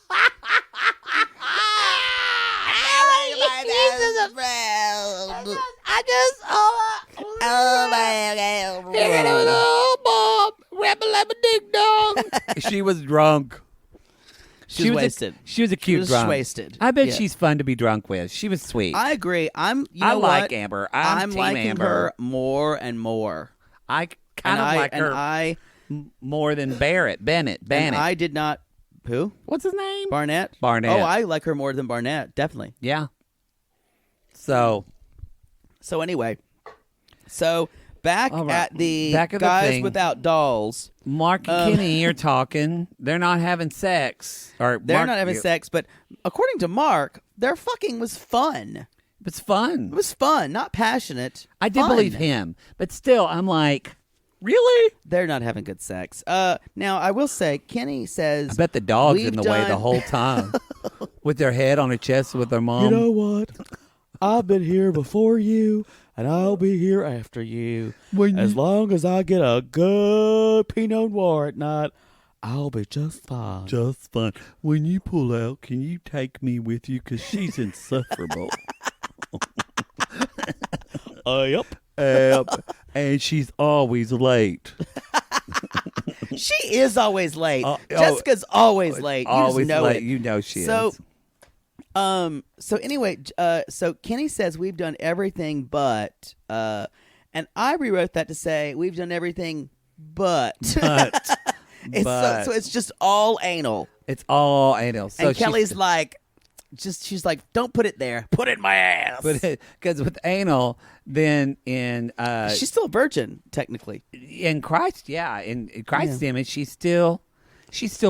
Marrying my best friend. I just, Oh my oh, Mom, rabba ding dong. She was drunk. She's was wasted. She was a cute was drunk. wasted. I bet Yeah. she's fun to be drunk with. She was sweet. I agree. You know I like what? Amber. I'm Team liking Amber. her more and more. I kind of like her more than Bennett. And I did not. Who? What's his name? Barnett. Barnett. Oh, I like her more than Barnett. Definitely. Yeah. So Anyway, back All right. at the Back at the Guys thing. Without Dolls. Mark and Kenny are talking. They're not having sex. Or They're Mark- not having sex, but according to Mark, their fucking was fun. It's fun. It was fun, not passionate. I did Fun. believe him, but still, I'm like, really? They're not having good sex. Now I will say, Kenny says, I bet the dog's "We've in the way the done- whole time, with their head on her chest with their mom. You know what? I've been here before you, and I'll be here after you. As long as I get a good Pinot Noir at night, I'll be just fine. Just fun. When you pull out, can you take me with you? Because she's insufferable. Yep. And she's always late. She is always late. Oh, Jessica's always late. You Always just know late. it. You know she So, is. So anyway, so Kenny says we've done everything but, and I rewrote that to say we've done everything but. But So it's just all anal. it's all anal. So And Kelly's like, she's like, don't put it there. Put it in my ass. because with anal, then in She's still a virgin, technically. in Christ, yeah, in Christ's image, she's still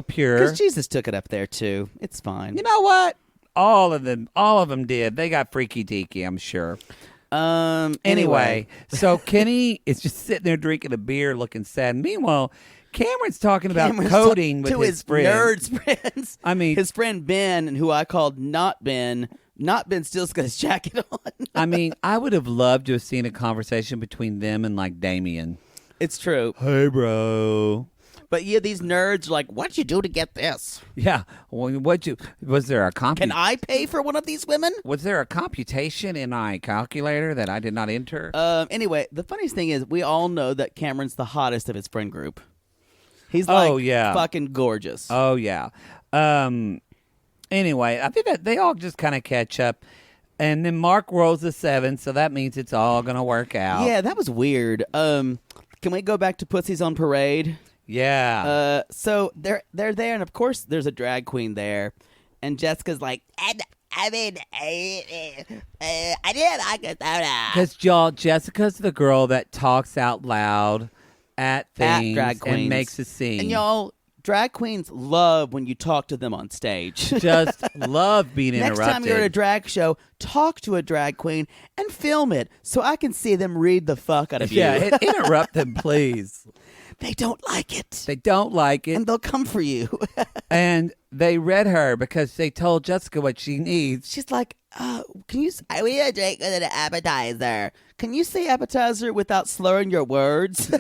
pure. Because Jesus took it up there too. It's fine. You know what? All of them did. They got freaky deaky, I'm sure. Anyway, so Kenny is just sitting there drinking a beer, looking sad. Meanwhile, Cameron's talking about Cameron's coding with to his friends. nerds friends. I mean, his friend Ben, who I called not Ben. Not Ben still's got his jacket on. I mean, I would have loved to have seen a conversation between them and like Damien. It's true. Hey, bro. But yeah, these nerds are like, what'd you do to get this? Yeah. Well, was there a Can I pay for one of these women? Was there a computation in my calculator that I did not enter? Anyway, the funniest thing is we all know that Cameron's the hottest of his friend group. He's like fucking gorgeous. Oh, yeah. Anyway, I think that they all just kind of catch up. And then Mark rolls a 7, so that means it's all going to work out. Yeah, that was weird. Can we go back to Pussies on Parade? Yeah. So they're there, and of course there's a drag queen there, and Jessica's like, I did like a soda. Because, y'all, Jessica's the girl that talks out loud at things drag queens and makes a scene. And y'all, drag queens love when you talk to them on stage. Just love being Next interrupted. time you're at a drag show, talk to a drag queen and film it so I can see them read the fuck out of you. Yeah, interrupt them, please. They don't like it. They don't like it. And they'll come for you. And they read her because they told Jessica what she needs. She's like, we need a drink with an appetizer. Can you say appetizer without slurring your words?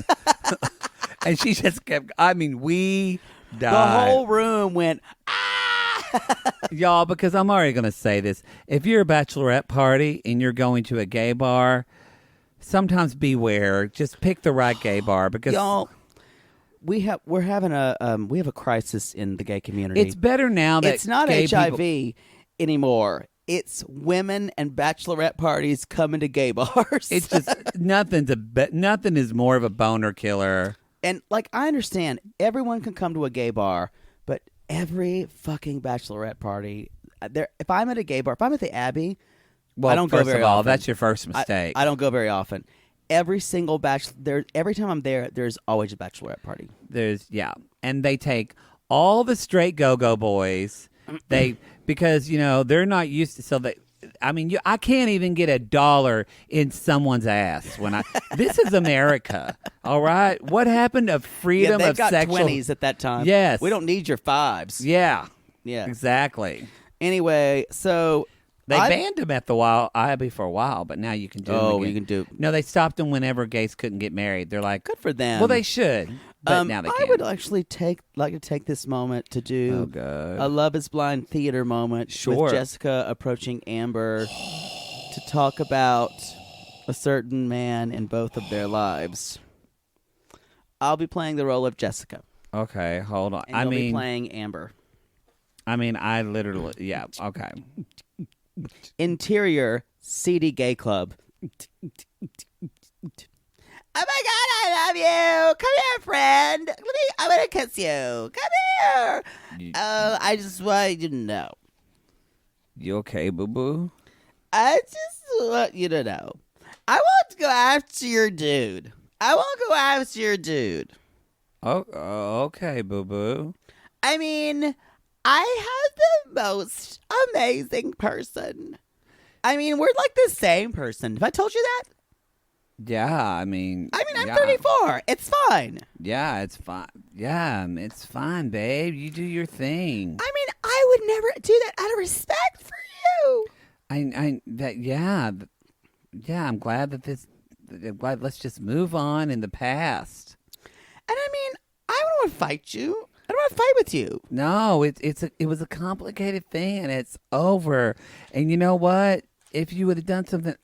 And she just kept, we died. The whole room went, ah! Y'all, because I'm already going to say this. If you're a bachelorette party and you're going to a gay bar, sometimes beware. Just pick the right gay bar because y'all, we have a crisis in the gay community. it's better now that it's not gay HIV people, anymore. It's women and bachelorette parties coming to gay bars. it's just nothing is more of a boner killer. And like I understand, everyone can come to a gay bar, but every fucking bachelorette party, if I'm at a gay bar, if I'm at the Abbey, Well, I don't go first very of all, often. that's your first mistake. I don't go very often. Every single every time I'm there, there's always a bachelorette party. And they take all the straight go-go boys. Because they're not used to. So I can't even get $1 in someone's ass when I. This is America, all right. What happened to freedom they've of got sexual? 20s at that time. Yes, we don't need your 5s. Yeah, yeah, exactly. Anyway, so. They banned them at the Abbey for a while, but now you can do them again. You can do. No, they stopped them whenever gays couldn't get married. They're like, good for them. Well, they should, but now they I can. would actually like to take this moment to do a Love Is Blind theater moment with Jessica approaching Amber to talk about a certain man in both of their lives. I'll be playing the role of Jessica. Okay, hold on. And you'll be playing Amber. I literally, yeah, okay. Interior, seedy gay club. Oh my God, I love you. Come here, friend. I'm going to kiss you. Come here. I just want you to know. You okay, boo-boo? I just want you to know. I want to go after your dude. Oh, okay, boo-boo. I mean, I have the most amazing person. I mean, we're like the same person. Have I told you that? Yeah, I'm 34. It's fine. Yeah, it's fine. Yeah, it's fine, babe. You do your thing. I mean, I would never do that out of respect for you. I'm glad that let's just move on in the past. And I mean, I don't want to fight you. I don't want to fight with you. No, it was a complicated thing, and it's over. And you know what? If you would have done something,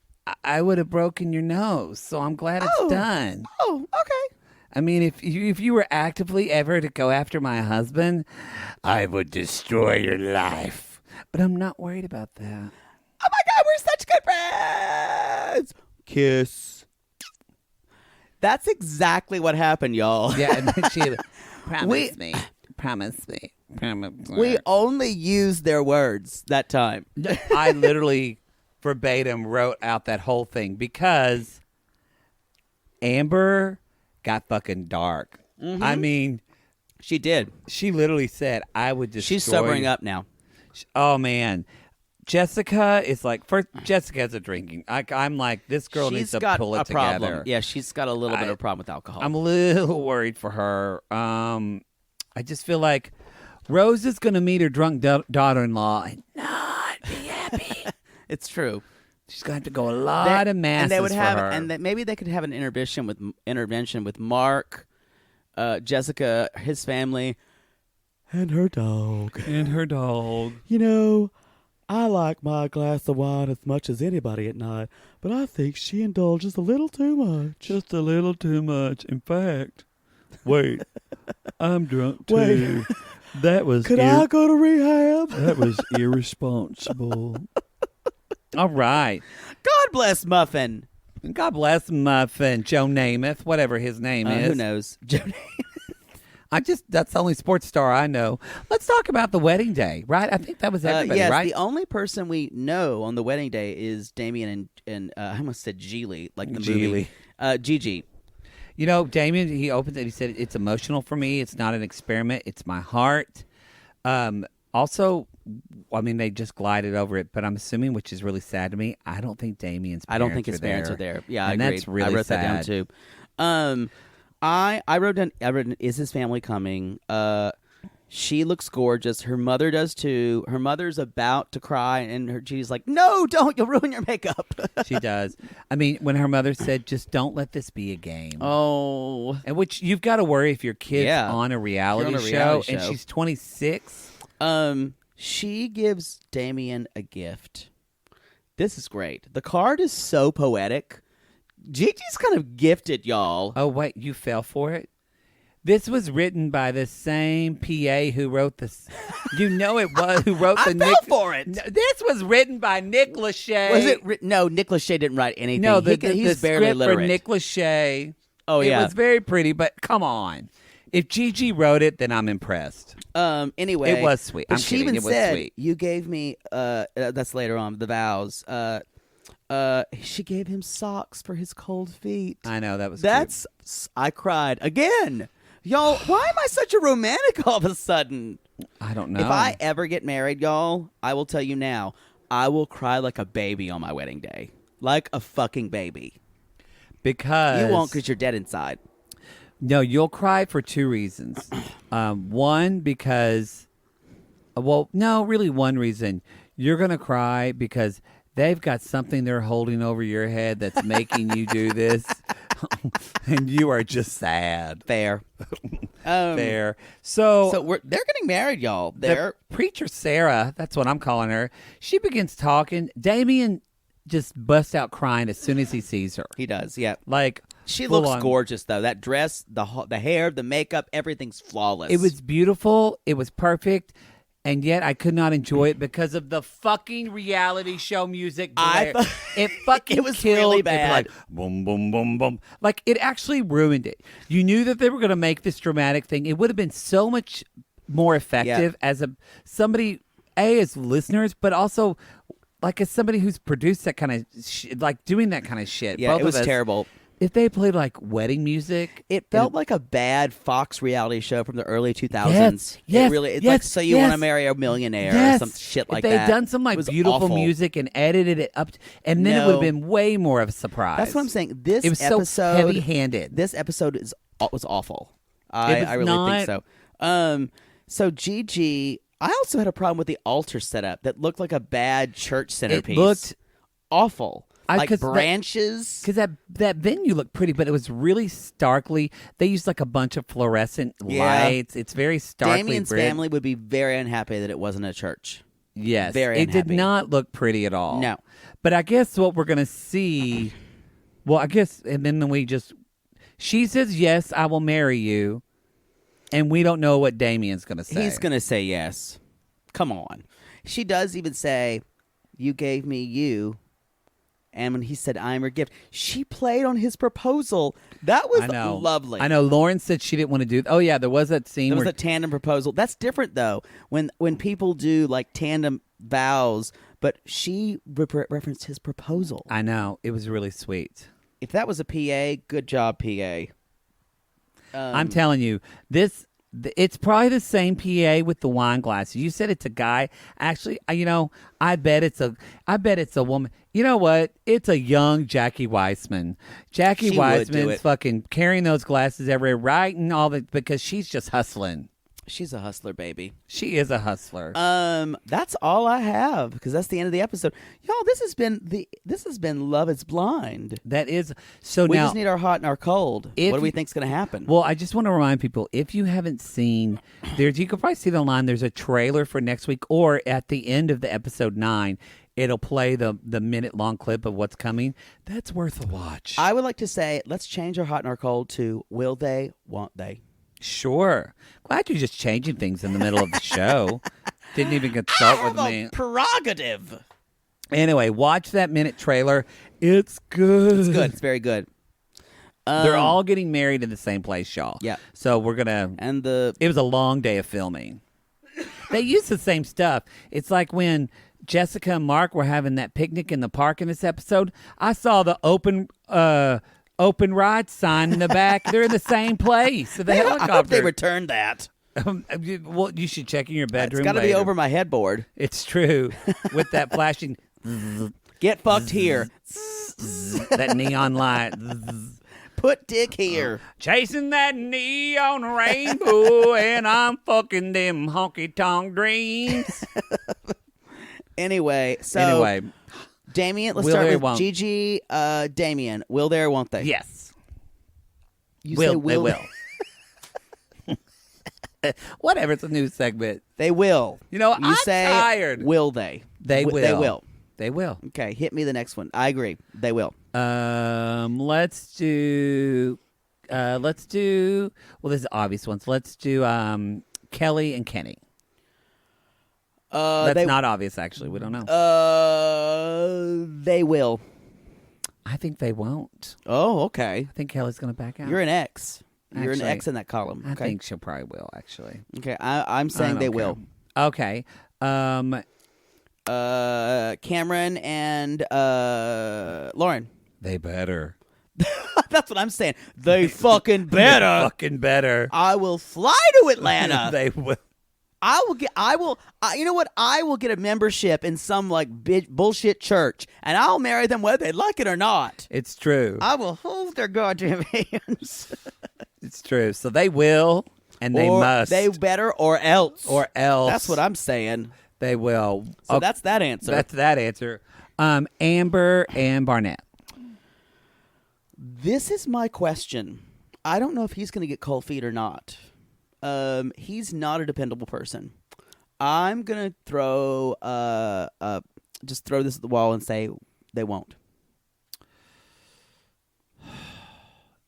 I would have broken your nose. So I'm glad it's done. Oh, okay. I mean, if you were actively ever to go after my husband, I would destroy your life. But I'm not worried about that. Oh my God, we're such good friends. Kiss. That's exactly what happened, y'all. Yeah, and then she promise me. We only used their words that time. I literally verbatim wrote out that whole thing because Amber got fucking dark. Mm-hmm. I mean, she did. She literally said, I would destroy. She's sobering up now. Oh, man. Jessica is like, first, Jessica has a drinking. I'm like, this girl needs to pull it problem. together. Yeah, she's got a little bit of a problem with alcohol. I'm a little worried for her. I just feel like Rose is going to meet her drunk daughter-in-law and not be happy. It's true. She's going to have to go a lot of masses and they would have, for her. and maybe they could have an intervention with Mark, Jessica, his family, And her dog. And her dog. You know, I like my glass of wine as much as anybody at night, but I think she indulges a little too much. Just a little too much. In fact, wait, I'm drunk too. Wait. That was Could I go to rehab? That was irresponsible. All right. God bless Muffin. God bless Muffin, Joe Namath, whatever his name is. Who knows? Joe Namath. That's the only sports star I know. Let's talk about the wedding day, right? I think that was everybody, yes, right? the only person we know on the wedding day is Damien and I almost said Geely, like the movie. Gigi. You know, Damien, he opens it. He said, "It's emotional for me. It's not an experiment. It's my heart." Also, I mean, they just glided over it, but I'm assuming, which is really sad to me, I don't think Damien's parents I don't think his parents are there. Yeah, I and agreed. that's really I wrote sad. that down too. I wrote down, is his family coming? She looks gorgeous. Her mother does too. Her mother's about to cry, and she's like, "No, don't! You'll ruin your makeup." She does. I mean, when her mother said, "Just don't let this be a game." Oh, and which you've got to worry if your kid's on a reality, show, and she's 26. She gives Damien a gift. This is great. The card is so poetic. Gigi's kind of gifted, y'all. Oh, wait, you fell for it? This was written by the same PA who wrote this. You know it was who wrote the. I fell for it. No, this was written by Nick Lachey. Was it? No, Nick Lachey didn't write anything. No, he's the barely script literate. for Nick Lachey. Oh yeah, it was very pretty, but come on. If Gigi wrote it, then I'm impressed. Anyway, it was sweet. But I'm she kidding. even It was said, sweet. "You gave me." That's later on the vows. She gave him socks for his cold feet. I know that was. That's. Cute. I cried again, y'all. Why am I such a romantic all of a sudden? I don't know. If I ever get married, y'all, I will tell you now. I will cry like a baby on my wedding day, like a fucking baby. Because you won't, because you're dead inside. No, you'll cry for two reasons. One, because, no, really one reason. You're going to cry because they've got something they're holding over your head that's making you do this. And you are just sad. Fair. Fair. So they're getting married, y'all. The preacher Sarah, that's what I'm calling her, she begins talking. Damien just busts out crying as soon as he sees her. He does, yeah. Like, she looks gorgeous, though. That dress, the hair, the makeup, everything's flawless. It was beautiful. It was perfect. And yet I could not enjoy it because of the fucking reality show music. It fucking it was killed. really bad. Like, boom, boom, boom, boom. Like, it actually ruined it. You knew that they were going to make this dramatic thing. It would have been so much more effective as somebody, as listeners, but also like as somebody who's produced that kind of like doing that kind of shit. Yeah, Both it was of us, terrible. If they played like wedding music, it felt like a bad Fox reality show from the early 2000s. Yes, it really, it's like So You Want to Marry a Millionaire or some shit like that. If they'd done some like beautiful awful. music and edited it up, and then it would have been way more of a surprise. That's what I'm saying. This it was episode, so heavy-handed. This episode was awful. I really think so. So Gigi, I also had a problem with the altar setup that looked like a bad church centerpiece. It looked awful. Like branches. Because that venue looked pretty, but it was really starkly. They used like a bunch of fluorescent lights. It's very starkly. Damien's family would be very unhappy that it wasn't a church. Yes. Very unhappy. It did not look pretty at all. No. But I guess what we're going to see, and then she says, "Yes, I will marry you." And we don't know what Damien's going to say. He's going to say yes. Come on. She does even say, "You gave me you." And when he said, "I am your gift," she played on his proposal. That was lovely. I know. Lauren said she didn't want to do. Oh yeah, there was that scene. There was a tandem proposal. That's different though. When people do like tandem vows, but she referenced his proposal. I know. It was really sweet. If that was a PA, good job, PA. I'm telling you, this It's probably the same PA with the wine glasses. You said it's a guy. Actually, I bet it's a woman. You know what? It's a young Jackie Weissman. Jackie She would do Weissman's it. fucking carrying those glasses everywhere, right? And all that because she's just hustling. She's a hustler, baby. She is a hustler. That's all I have because that's the end of the episode. Y'all, this has been Love Is Blind. That is so. We now, just need our hot and our cold. If What do we you- think's going to happen? well, I just want to remind people if you haven't seen, you can probably see it online. There's a trailer for next week, or at the end of the episode 9, it'll play the minute-long clip of what's coming. That's worth a watch. I would like to say, let's change our hot and our cold to will they, won't they? Sure. Glad you're just changing things in the middle of the show. Didn't even consult with me. Prerogative. Anyway, watch that minute trailer. It's good. It's good. It's very good. They're all getting married in the same place, y'all. Yeah. So we're gonna. And It was a long day of filming. They used the same stuff. It's like when Jessica and Mark were having that picnic in the park in this episode. I saw the open ride sign in the back. They're in the same place. The helicopter. I hope they returned that. Well, you should check in your bedroom. It's got to be later. over my headboard. It's true. With that flashing, Get fucked here. that neon light. Put dick here. Chasing that neon rainbow, and I'm fucking them honky tonk dreams. Anyway, so Damien, let's Will start they, with won't. Gigi. Damien, will they or won't they? Yes. You say They will. will. Whatever, it's a new segment. They will. You know, you I'm say, tired. Will they? They will. They will. They will. Okay, hit me the next one. I agree. They will. Let's do. Well, this is obvious ones. Let's do Kelly and Kenny. That's not obvious, actually. We don't know. They will. I think they won't. Oh, okay. I think Kelly's going to back out. You're an X. You're an Actually, X in that column. I Okay. think she'll probably will, actually. Okay, I'm saying I they don't will. care. Okay. Cameron and Lauren. They better. That's what I'm saying. They fucking better. Fucking better. I will fly to Atlanta. They will. You know what? I will get a membership in some like bullshit church, and I'll marry them whether they like it or not. It's true. I will hold their goddamn hands. It's true. So they will, and they Or must. They better or else. or else. That's what I'm saying. They will. So that's that answer. That's that answer. Amber and Barnett. This is my question. I don't know if he's going to get cold feet or not. He's not a dependable person. I'm going to throw just throw this at the wall and say they won't.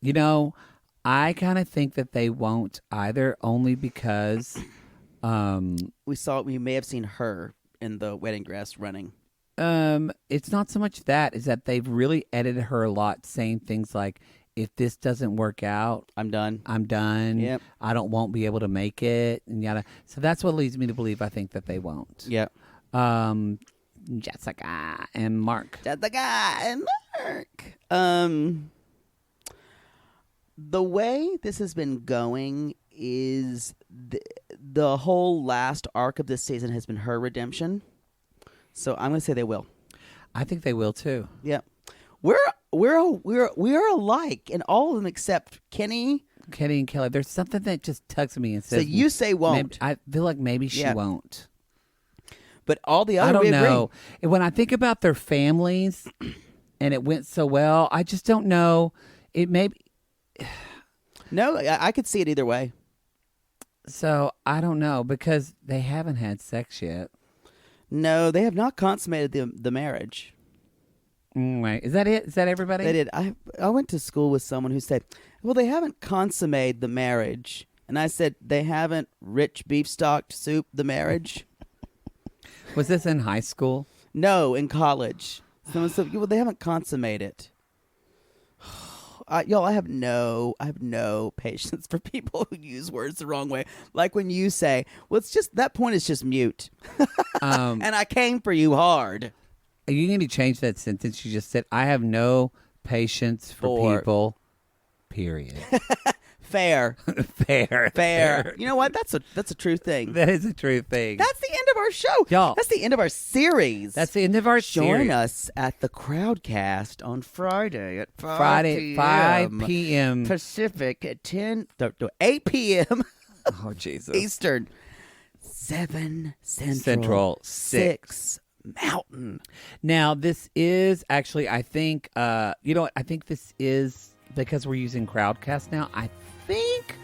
You know, I kind of think that they won't either, only because We may have seen her in the wedding dress running. it's not so much that, is that they've really edited her a lot, saying things like, if this doesn't work out, I'm done. I'm done. Yep. won't be able to make it, and yada. So that's what leads me to believe I think that they won't. Yep. Jessica and Mark. That's the guy and Mark. The way this has been going is the whole last arc of this season has been her redemption. So I'm going to say they will. I think they will too. Yep. We are alike in all of them except Kenny. Kenny and Kelly. There's something that just tugs me and So says. you say won't, I feel like maybe she Yeah. won't. but all the other I don't we agree. know. And when I think about their families, and it went so well, I just don't know. It may. No, I could see it either way. So I don't know because they haven't had sex yet. No, they have not consummated the marriage. Wait, is that it? Is that everybody? They did. I went to school with someone who said, "Well, they haven't consummated the marriage," and I said, "They haven't rich beef stocked soup the marriage." Was this in high school? No, in college. Someone said, "Well, they haven't consummated it." Y'all, I have no patience for people who use words the wrong way. Like when you say, "Well, it's just that point is just mute," and I came for you hard. You need to change that sentence you just said. I have no patience for For- people, period. Fair. Fair. You know what? That's a true thing. That is a true thing. That's the end of our show. Y'all. That's the end of our series. That's the end of our Join series. us at the Crowdcast on Friday at 5 Friday, 5 p.m. Pacific at 8 p.m. Oh, Jesus. Eastern. 7 Central. Central, 6 Mountain. Now, this is actually, I think, you know what? I think this is, because we're using Crowdcast now, I think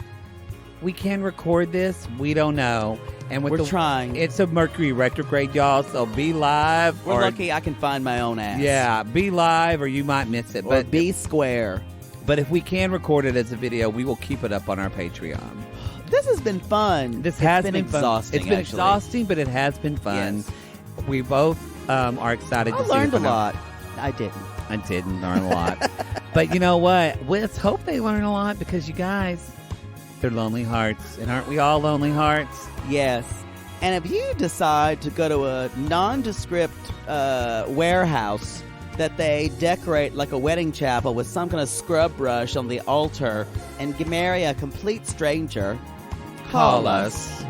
we can record this. We don't know. And with We're trying. It's a Mercury retrograde, y'all, so be live. We're lucky I can find my own ass. Yeah, be live or you might miss it. Or But be square. But if we can record it as a video, we will keep it up on our Patreon. This has been fun. This has been fun. exhausting. It's been actually. exhausting, but it has been fun. Yes. We both are excited I to see learned a it come out. lot. I didn't. I didn't learn a lot. But you know what? Let's hope they learn a lot because you guys, they're lonely hearts. And aren't we all lonely hearts? Yes. And if you decide to go to a nondescript warehouse that they decorate like a wedding chapel with some kind of scrub brush on the altar and marry a complete stranger, call us.